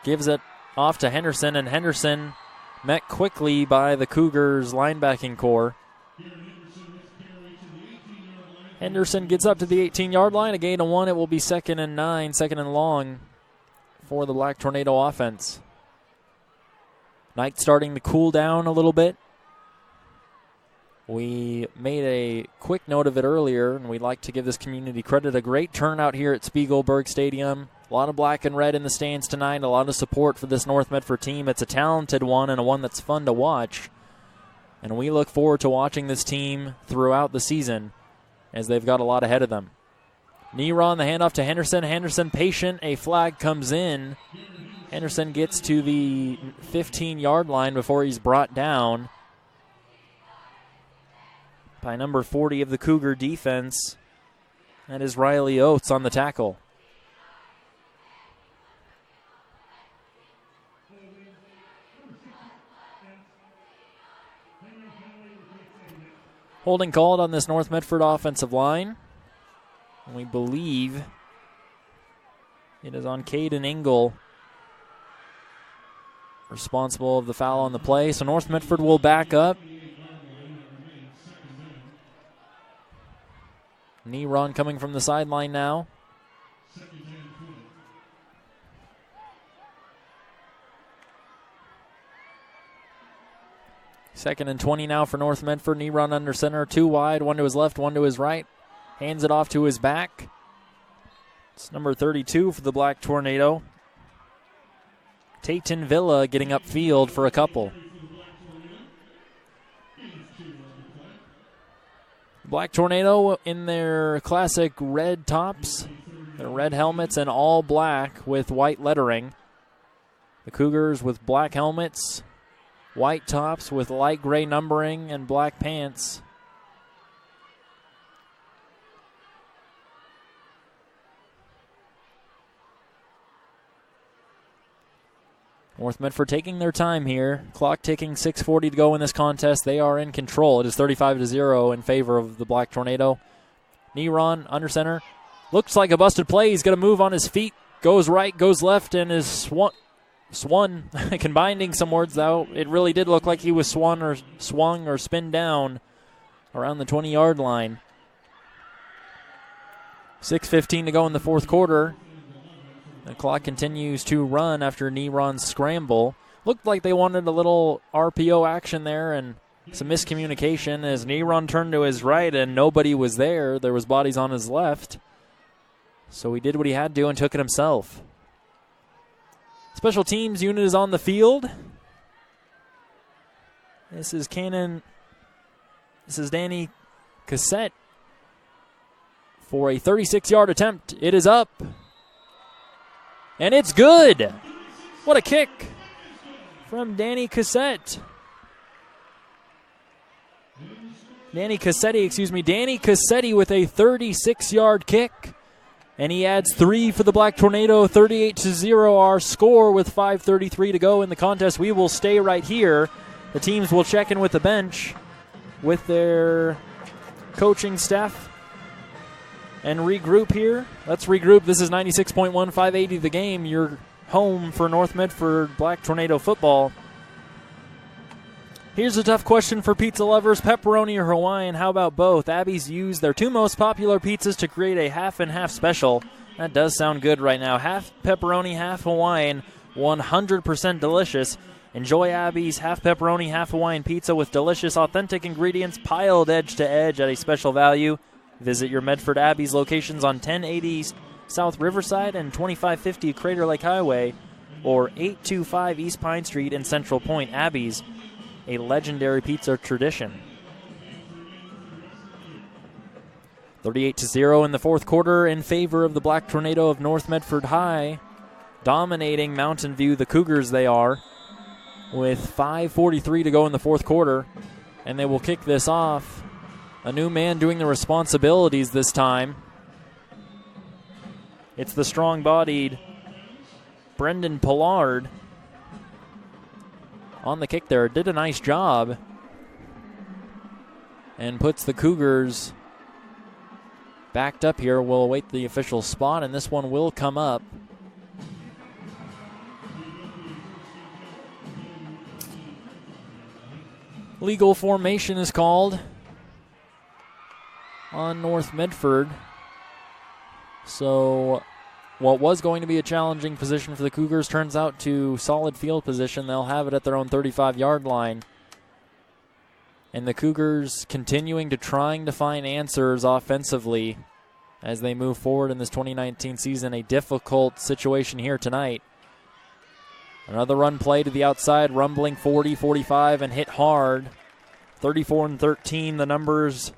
Gives it off to Henderson, and Henderson met quickly by the Cougars' linebacking core. Henderson gets up to the 18-yard line. A gain of 1. It will be 2nd and 9, 2nd and long for the Black Tornado offense. Night starting to cool down a little bit. We made a quick note of it earlier, and we'd like to give this community credit. A great turnout here at Spiegelberg Stadium. A lot of black and red in the stands tonight. A lot of support for this North Medford team. It's a talented one and a one that's fun to watch. And we look forward to watching this team throughout the season as they've got a lot ahead of them. Neron, the handoff to Henderson. Henderson patient. A flag comes in. Henderson gets to the 15-yard line before he's brought down. by number 40 of the Cougar defense. That is Riley Oates on the tackle. Holding called on this North Medford offensive line. We believe it is on Caden Engel, responsible of the foul on the play. So North Medford will back up. Knee run coming from the sideline now. Second and 20 now for North Medford. Knee run under center. 2 wide. 1 to his left, 1 to his right. Hands it off to his back. It's number 32 for the Black Tornado. Tayton Villa getting upfield for a couple. Black Tornado in their classic red tops, their red helmets, and all black with white lettering. The Cougars with black helmets, white tops with light gray numbering, and black pants. North Medford taking their time here. Clock ticking, 6:40 to go in this contest. They are in control. It is 35-0 in favor of the Black Tornado. Knee run, under center. Looks like a busted play. He's going to move on his feet. Goes right, goes left, and is swung. Combining some words, though. It really did look like he was swung or spin down around the 20-yard line. 6:15 to go in the fourth quarter. The clock continues to run after knee run scramble. Looked like they wanted a little RPO action there and some miscommunication as knee run turned to his right and nobody was there. There was bodies on his left. So he did what he had to and took it himself. Special teams unit is on the field. This is Danny Cassette for a 36-yard attempt. It is up. And it's good. What a kick from Danny Cassette. Danny Cassetti with a 36-yard kick. And he adds 3 for the Black Tornado, 38-0 our score with 5:33 to go in the contest. We will stay right here. The teams will check in with the bench with their coaching staff and regroup here. Let's regroup. This is 96.1, 580 The Game. Your home for North Medford Black Tornado football. Here's a tough question for pizza lovers. Pepperoni or Hawaiian? How about both? Abby's used their 2 most popular pizzas to create a half and half special. That does sound good right now. Half pepperoni, half Hawaiian, 100% delicious. Enjoy Abby's half pepperoni, half Hawaiian pizza with delicious, authentic ingredients piled edge to edge at a special value. Visit your Medford Abby's locations on 1080 South Riverside and 2550 Crater Lake Highway or 825 East Pine Street in Central Point. Abby's, a legendary pizza tradition. 38-0 in the fourth quarter in favor of the Black Tornado of North Medford High. Dominating Mountain View, the Cougars they are, with 5:43 to go in the fourth quarter. And they will kick this off. A new man doing the responsibilities this time. It's the strong-bodied Brendan Pollard on the kick there. Did a nice job and puts the Cougars backed up here. We'll await the official spot, and this one will come up. Legal formation is called on North Medford. So what was going to be a challenging position for the Cougars turns out to solid field position. They'll have it at their own 35-yard line. And the Cougars continuing to trying to find answers offensively as they move forward in this 2019 season. A difficult situation here tonight. Another run play to the outside, rumbling 40, 45, and hit hard. 34-13, the numbers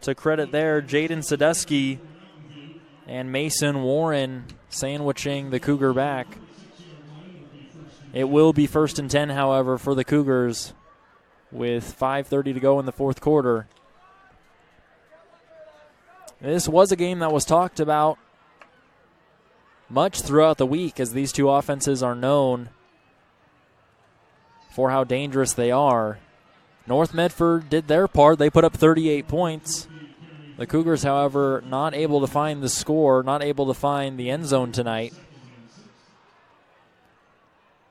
to credit there. Jaden Sadusky and Mason Warren sandwiching the Cougar back. It will be 1st and 10, however, for the Cougars with 5:30 to go in the fourth quarter. This was a game that was talked about much throughout the week, as these two offenses are known for how dangerous they are. North Medford did their part. They put up 38 points. The Cougars, however, not able to find the score, not able to find the end zone tonight.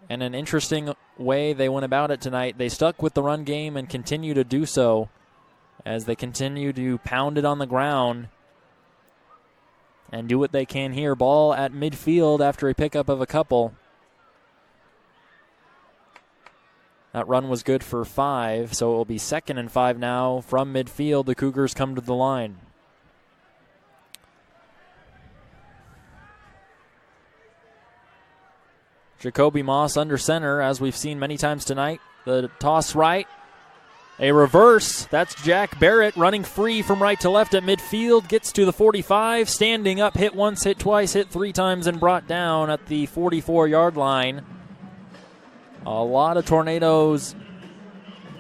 And an interesting way they went about it tonight. They stuck with the run game and continue to do so as they continue to pound it on the ground and do what they can here. Ball at midfield after a pickup of a couple. That run was good for 5, so it will be 2nd and 5 now from midfield. The Cougars come to the line. Jacoby Moss under center, as we've seen many times tonight. The toss right. A reverse. That's Jack Barrett running free from right to left at midfield. Gets to the 45. Standing up. Hit once, hit twice, hit 3 times, and brought down at the 44-yard line. A lot of Tornadoes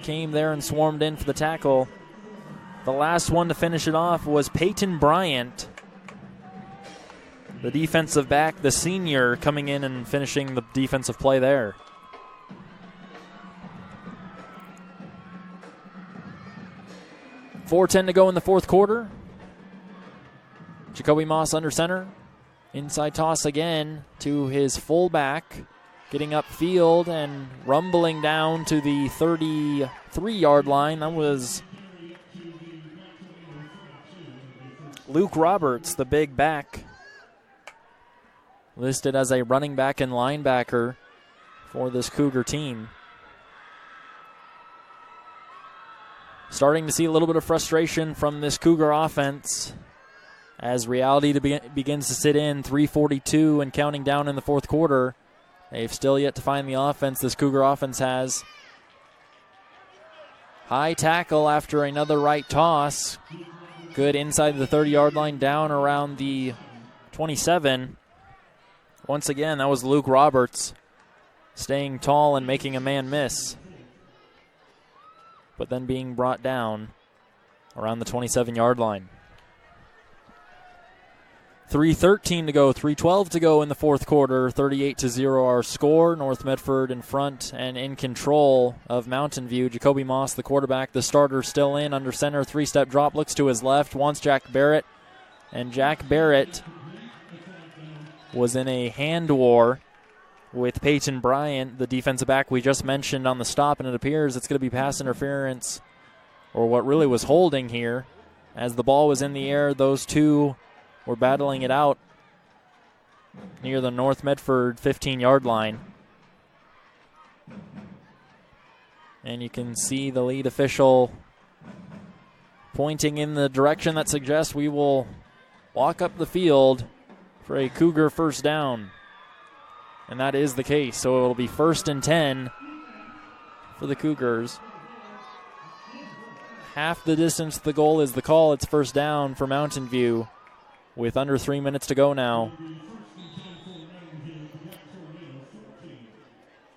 came there and swarmed in for the tackle. The last one to finish it off was Peyton Bryant, the defensive back, the senior, coming in and finishing the defensive play there. .4:10 to go in the fourth quarter. Jacoby Moss under center. Inside toss again to his fullback. Getting upfield and rumbling down to the 33-yard line. That was Luke Roberts, the big back, listed as a running back and linebacker for this Cougar team. Starting to see a little bit of frustration from this Cougar offense as reality begins to sit in. 3:42 and counting down in the fourth quarter. They've still yet to find the offense this Cougar offense has. High tackle after another right toss. Good inside the 30-yard line, down around the 27. Once again, that was Luke Roberts staying tall and making a man miss, but then being brought down around the 27-yard line. 3:13 to go, 3:12 to go in the fourth quarter. 38-0 our score. North Medford in front and in control of Mountain View. Jacoby Moss, the quarterback, the starter, still in under center. 3-step drop, looks to his left, wants Jack Barrett. And Jack Barrett was in a hand war with Peyton Bryant, the defensive back we just mentioned on the stop, and it appears it's going to be pass interference, or what really was holding here. As the ball was in the air, those two were battling it out near the North Medford 15-yard line. And you can see the lead official pointing in the direction that suggests we will walk up the field for a Cougar first down. And that is the case. So it will be 1st and 10 for the Cougars. Half the distance to the goal is the call. It's first down for Mountain View with under 3 minutes to go now.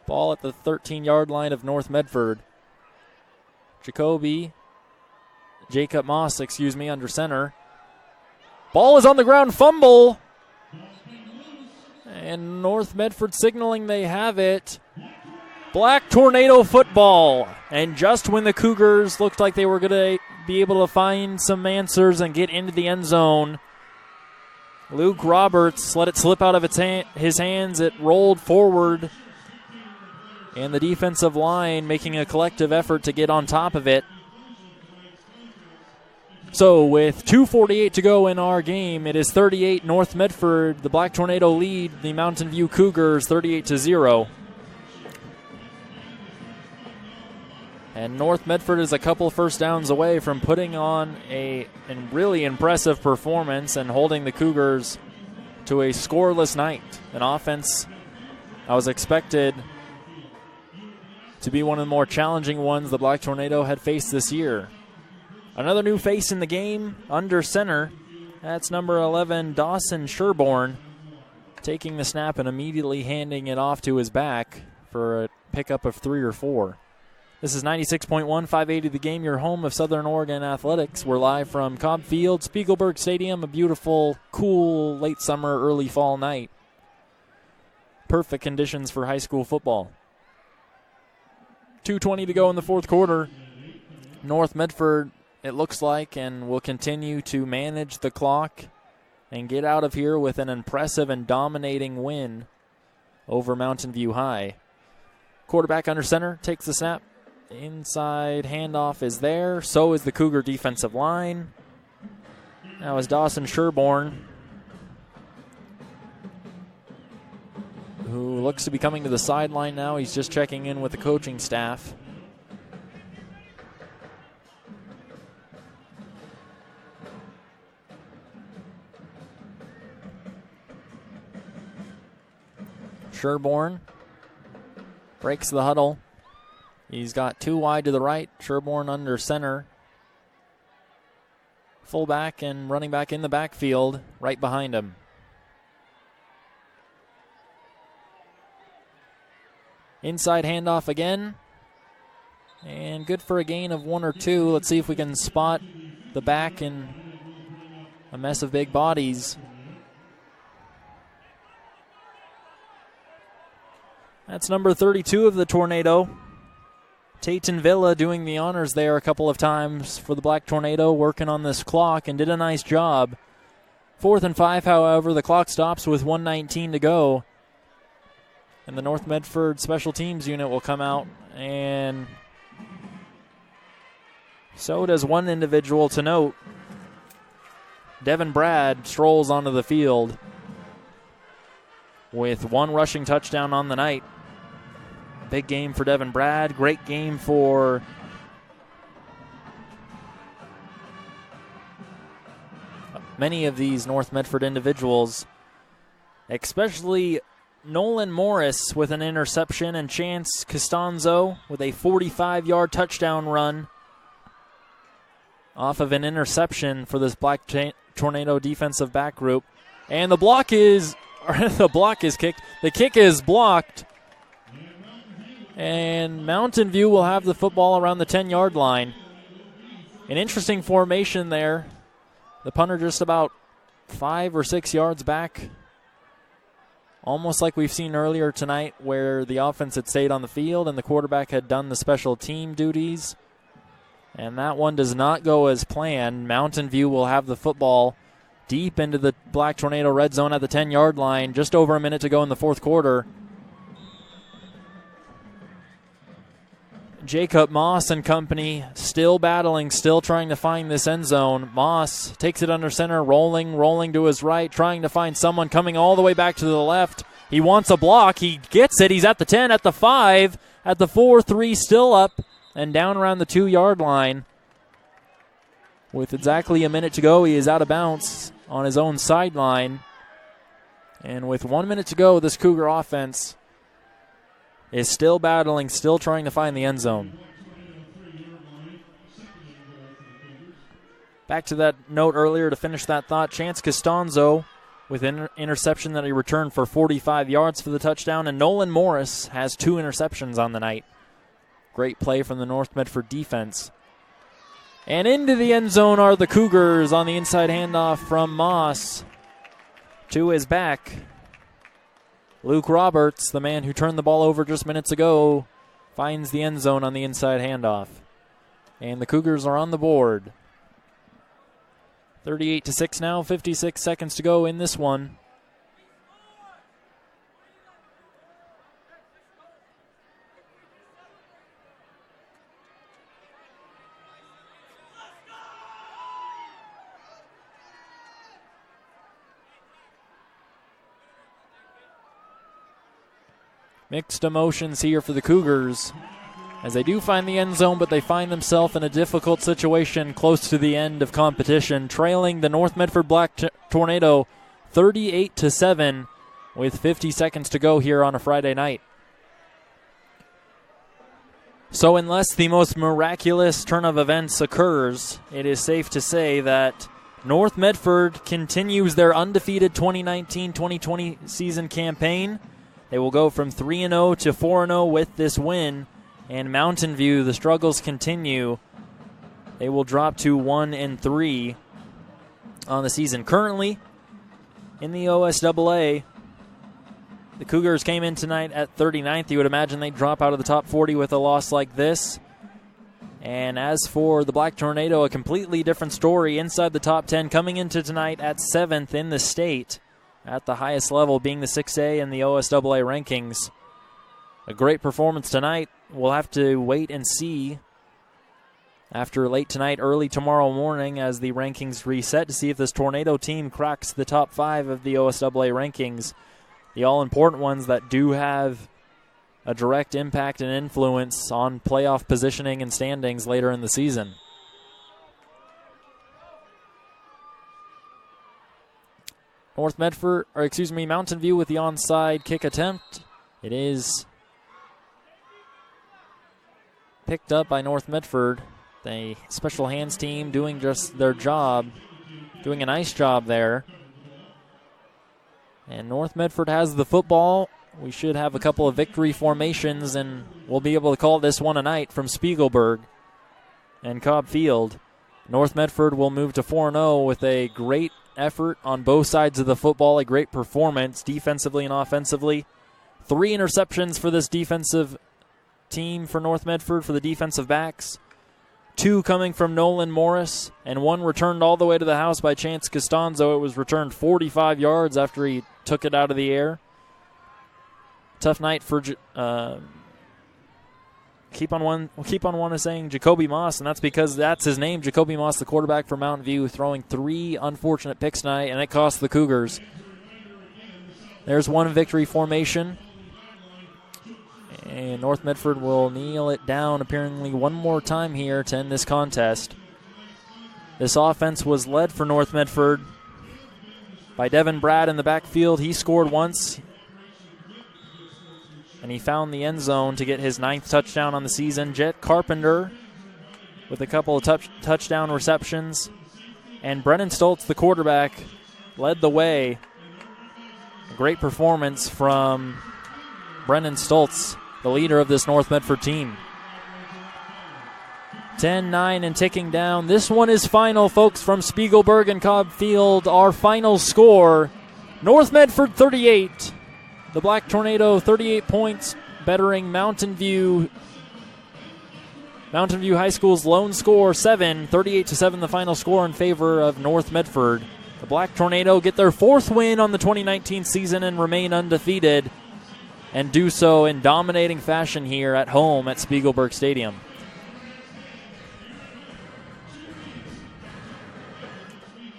Ball at the 13-yard line of North Medford. Jacob Moss, under center. Ball is on the ground, fumble. And North Medford signaling they have it. Black Tornado football. And just when the Cougars looked like they were going to be able to find some answers and get into the end zone, Luke Roberts let it slip out of his hands. It rolled forward, and the defensive line making a collective effort to get on top of it. So with 2:48 to go in our game, it is 38 North Medford. The Black Tornado lead the Mountain View Cougars 38-0. And North Medford is a couple first downs away from putting on a really impressive performance and holding the Cougars to a scoreless night. An offense I was expected to be one of the more challenging ones the Black Tornado had faced this year. Another new face in the game, under center. That's number 11, Dawson Sherborne, taking the snap and immediately handing it off to his back for a pickup of 3 or 4. This is 96.1, 580 The Game, your home of Southern Oregon athletics. We're live from Cobb Field, Spiegelberg Stadium, a beautiful, cool, late summer, early fall night. Perfect conditions for high school football. 2:20 to go in the fourth quarter. North Medford, it looks like, and will continue to manage the clock and get out of here with an impressive and dominating win over Mountain View High. Quarterback under center, takes the snap. Inside handoff is there. So is the Cougar defensive line. Now is Dawson Sherborne, who looks to be coming to the sideline now. He's just checking in with the coaching staff. Sherborne breaks the huddle. He's got two wide to the right. Sherborne under center. Fullback and running back in the backfield right behind him. Inside handoff again. And good for a gain of 1 or 2. Let's see if we can spot the back in a mess of big bodies. That's number 32 of the Tornado. Tayton Villa doing the honors there a couple of times for the Black Tornado, working on this clock and did a nice job. 4th and 5, however, the clock stops with 1:19 to go. And the North Medford special teams unit will come out, and so does one individual to note. Devin Brad strolls onto the field with 1 rushing touchdown on the night. Big game for Devin Brad. Great game for many of these North Medford individuals, especially Nolan Morris with an interception and Chance Costanzo with a 45-yard touchdown run off of an interception for this Black Tornado defensive back group. And the block is kicked. The kick is blocked. And Mountain View will have the football around the 10-yard line. An interesting formation there. The punter just about 5 or 6 yards back. Almost like we've seen earlier tonight, where the offense had stayed on the field and the quarterback had done the special team duties. And that one does not go as planned. Mountain View will have the football deep into the Black Tornado red zone at the 10-yard line. Just over a minute to go in the fourth quarter. Jacob Moss and company still battling, still trying to find this end zone. Moss takes it under center, rolling to his right, trying to find someone coming all the way back to the left. He wants a block. He gets it. He's at the 10, at the 5, at the 4, 3 still up, and down around the 2-yard line. With exactly a minute to go, he is out of bounds on his own sideline. And with 1 minute to go, this Cougar offense is still battling, still trying to find the end zone. Back to that note earlier to finish that thought. Chance Costanzo with an interception that he returned for 45 yards for the touchdown. And Nolan Morris has 2 interceptions on the night. Great play from the North Medford defense. And into the end zone are the Cougars on the inside handoff from Moss to his back. Luke Roberts, the man who turned the ball over just minutes ago, finds the end zone on the inside handoff. And the Cougars are on the board. 38-6 now, 56 seconds to go in this one. Mixed emotions here for the Cougars as they do find the end zone, but they find themselves in a difficult situation close to the end of competition, trailing the North Medford Black Tornado 38-7 with 50 seconds to go here on a Friday night. So unless the most miraculous turn of events occurs, it is safe to say that North Medford continues their undefeated 2019-2020 season campaign. They will go from 3-0 to 4-0 with this win And Mountain View, the struggles continue. They will drop to 1-3 on the season. Currently, in the OSAA, the Cougars came in tonight at 39th. You would imagine they'd drop out of the top 40 with a loss like this. And as for the Black Tornado, a completely different story inside the top 10, coming into tonight at 7th in the state at the highest level, being the 6A in the OSAA rankings. A great performance tonight. We'll have to wait and see after late tonight, early tomorrow morning as the rankings reset to see if this Tornado team cracks the top 5 of the OSAA rankings, the all-important ones that do have a direct impact and influence on playoff positioning and standings later in the season. Mountain View with the onside kick attempt. It is picked up by North Medford. The special hands team doing just their job, doing a nice job there. And North Medford has the football. We should have a couple of victory formations, and we'll be able to call this one a night from Spiegelberg and Cobb Field. North Medford will move to 4-0 with a great effort on both sides of the football, a great performance defensively and offensively. 3 interceptions for this defensive team for North Medford, for the defensive backs. 2 coming from Nolan Morris, and 1 returned all the way to the house by Chance Costanzo. It was returned 45 yards after he took it out of the air. Tough night for keep on saying Jacoby Moss, and that's because that's his name, Jacoby Moss, the quarterback for Mountain View, throwing 3 unfortunate picks tonight, and it cost the Cougars. There's one victory formation, and North Medford will kneel it down apparently one more time here to end this contest. This offense was led for North Medford by Devin Brad in the backfield. He scored once, and he found the end zone to get his 9th touchdown on the season. Jet Carpenter with a couple of touchdown receptions. And Brennan Stoltz, the quarterback, led the way. A great performance from Brennan Stoltz, the leader of this North Medford team. 10-9 and ticking down. This one is final, folks, from Spiegelberg and Cobb Field. Our final score, North Medford 38. The Black Tornado 38 points, bettering Mountain View High School's lone score 7, 38-7 the final score in favor of North Medford. The Black Tornado get their 4th win on the 2019 season and remain undefeated, and do so in dominating fashion here at home at Spiegelberg Stadium.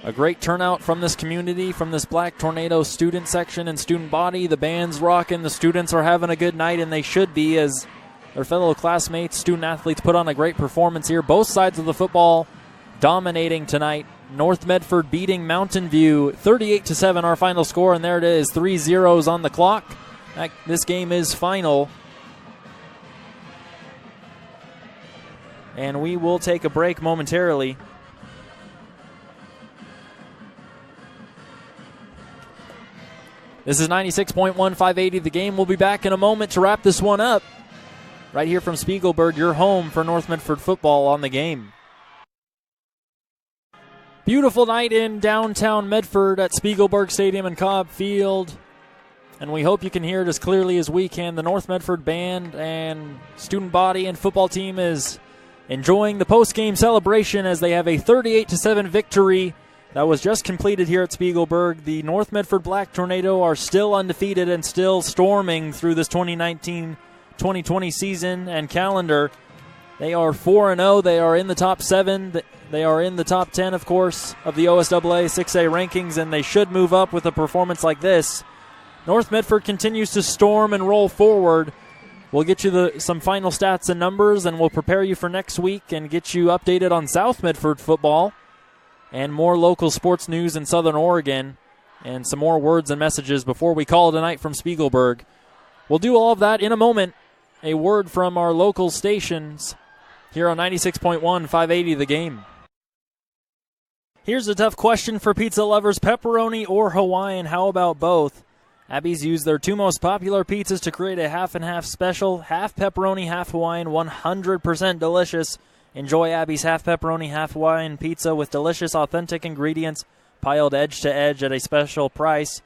A great turnout from this community, from this Black Tornado student section and student body. The band's rocking, the students are having a good night, and they should be, as their fellow classmates, student athletes, put on a great performance here. Both sides of the football dominating tonight. North Medford beating Mountain View 38-7, our final score, and there it is, 3 zeros on the clock. This game is final. And we will take a break momentarily. This is 96.1, 580 The Game. We'll be back in a moment to wrap this one up. Right here from Spiegelberg, your home for North Medford football on The Game. Beautiful night in downtown Medford at Spiegelberg Stadium and Cobb Field. And we hope you can hear it as clearly as we can. The North Medford band and student body and football team is enjoying the post-game celebration as they have a 38-7 victory that was just completed here at Spiegelberg. The North Medford Black Tornado are still undefeated and still storming through this 2019-2020 season and calendar. They are 4-0. They are in the top 7. They are in the top 10, of course, of the OSAA 6A rankings, and they should move up with a performance like this. North Medford continues to storm and roll forward. We'll get you some final stats and numbers, and we'll prepare you for next week and get you updated on South Medford football and more local sports news in Southern Oregon and some more words and messages before we call it a night from Spiegelberg. We'll do all of that in a moment. A word from our local stations here on 96.1, 580 The Game. Here's a tough question for pizza lovers, pepperoni or Hawaiian. How about both? Abby's used their two most popular pizzas to create a half-and-half special, half pepperoni, half Hawaiian, 100% delicious. Enjoy Abby's half pepperoni, half Hawaiian pizza with delicious, authentic ingredients piled edge to edge at a special price.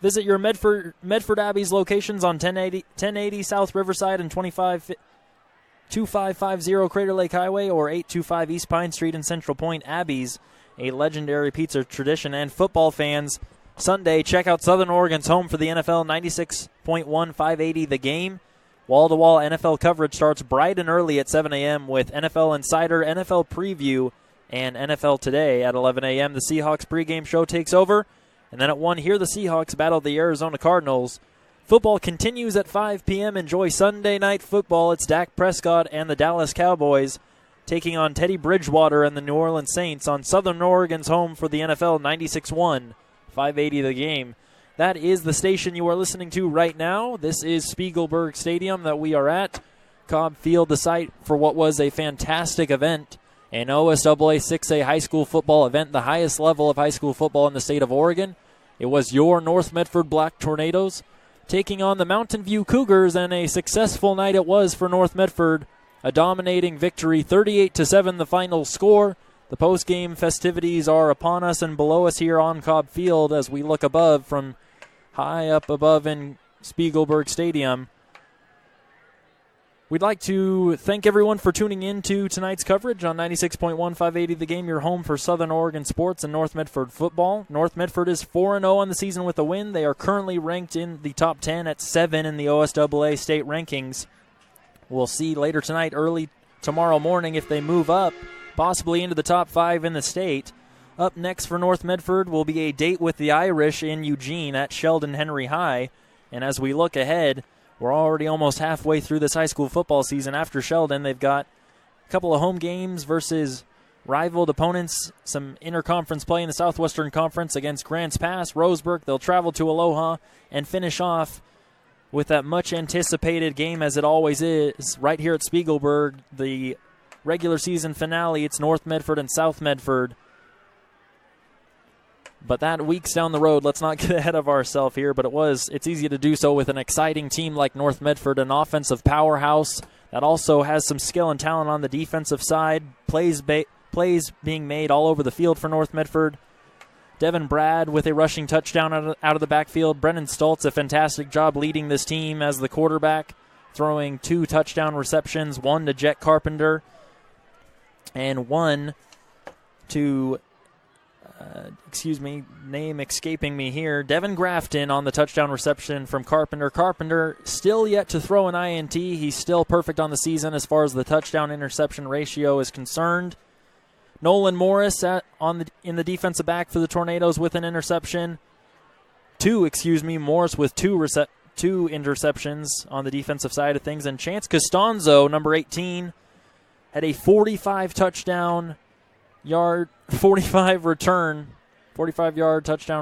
Visit your Medford Abby's locations on 1080 South Riverside and 2550 Crater Lake Highway or 825 East Pine Street in Central Point. Abby's, a legendary pizza tradition. And football fans, Sunday, check out Southern Oregon's home for the NFL 96.1 580 The Game. Wall-to-wall NFL coverage starts bright and early at 7 a.m. with NFL Insider, NFL Preview, and NFL Today at 11 a.m. The Seahawks pregame show takes over. And then at 1, here the Seahawks battle the Arizona Cardinals. Football continues at 5 p.m. Enjoy Sunday night football. It's Dak Prescott and the Dallas Cowboys taking on Teddy Bridgewater and the New Orleans Saints on Southern Oregon's home for the NFL 96.1 580 The Game. That is the station you are listening to right now. This is Spiegelberg Stadium that we are at. Cobb Field, the site for what was a fantastic event, an OSAA 6A high school football event, the highest level of high school football in the state of Oregon. It was your North Medford Black Tornadoes taking on the Mountain View Cougars, and a successful night it was for North Medford. A dominating victory, 38-7 the final score. The post-game festivities are upon us and below us here on Cobb Field as we look above from high up above in Spiegelberg Stadium. We'd like to thank everyone for tuning in to tonight's coverage on 96.1 580 The Game, your home for Southern Oregon sports and North Medford football. North Medford is 4-0 on the season with a win. They are currently ranked in the top 10 at 7 in the OSAA state rankings. We'll see later tonight, early tomorrow morning, if they move up, possibly into the top 5 in the state. Up next for North Medford will be a date with the Irish in Eugene at Sheldon Henry High. And as we look ahead, we're already almost halfway through this high school football season. After Sheldon, they've got a couple of home games versus rivaled opponents, some interconference play in the Southwestern Conference against Grants Pass, Roseburg. They'll travel to Aloha and finish off with that much-anticipated game, as it always is, right here at Spiegelberg, the regular season finale. It's North Medford and South Medford. But that week's down the road. Let's not get ahead of ourselves here, but it's easy to do so with an exciting team like North Medford, an offensive powerhouse that also has some skill and talent on the defensive side. Plays being made all over the field for North Medford. Devin Brad with a rushing touchdown out of the backfield. Brennan Stoltz, a fantastic job leading this team as the quarterback, throwing 2 touchdown receptions, 1 to Jet Carpenter and 1 to name escaping me here. Devin Grafton on the touchdown reception from Carpenter. Carpenter still yet to throw an INT. He's still perfect on the season as far as the touchdown-interception ratio is concerned. Nolan Morris in the defensive back for the Tornadoes with an interception. Morris with two interceptions on the defensive side of things. And Chance Costanzo, number 18, had a 45-yard touchdown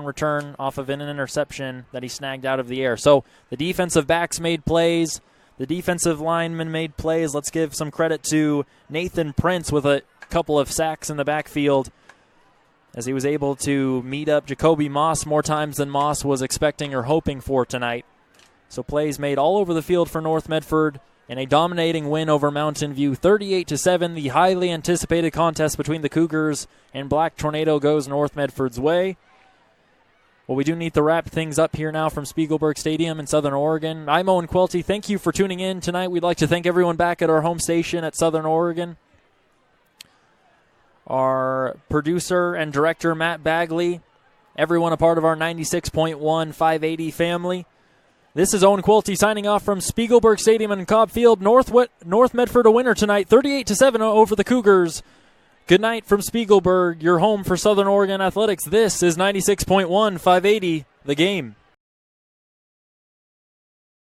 return off of an interception that he snagged out of the air. So the defensive backs made plays. The defensive linemen made plays. Let's give some credit to Nathan Prince with a couple of sacks in the backfield as he was able to meet up Jacoby Moss more times than Moss was expecting or hoping for tonight. So plays made all over the field for North Medford. And a dominating win over Mountain View, 38-7. The highly anticipated contest between the Cougars and Black Tornado goes North Medford's way. Well, we do need to wrap things up here now from Spiegelberg Stadium in Southern Oregon. I'm Owen Cuilty. Thank you for tuning in tonight. We'd like to thank everyone back at our home station at Southern Oregon. Our producer and director, Matt Bagley. Everyone a part of our 96.1 580 family. This is Owen Cuilty signing off from Spiegelberg Stadium in Cobb Field. North Medford a winner tonight, 38-7 over the Cougars. Good night from Spiegelberg, your home for Southern Oregon Athletics. This is 96.1 580, The Game.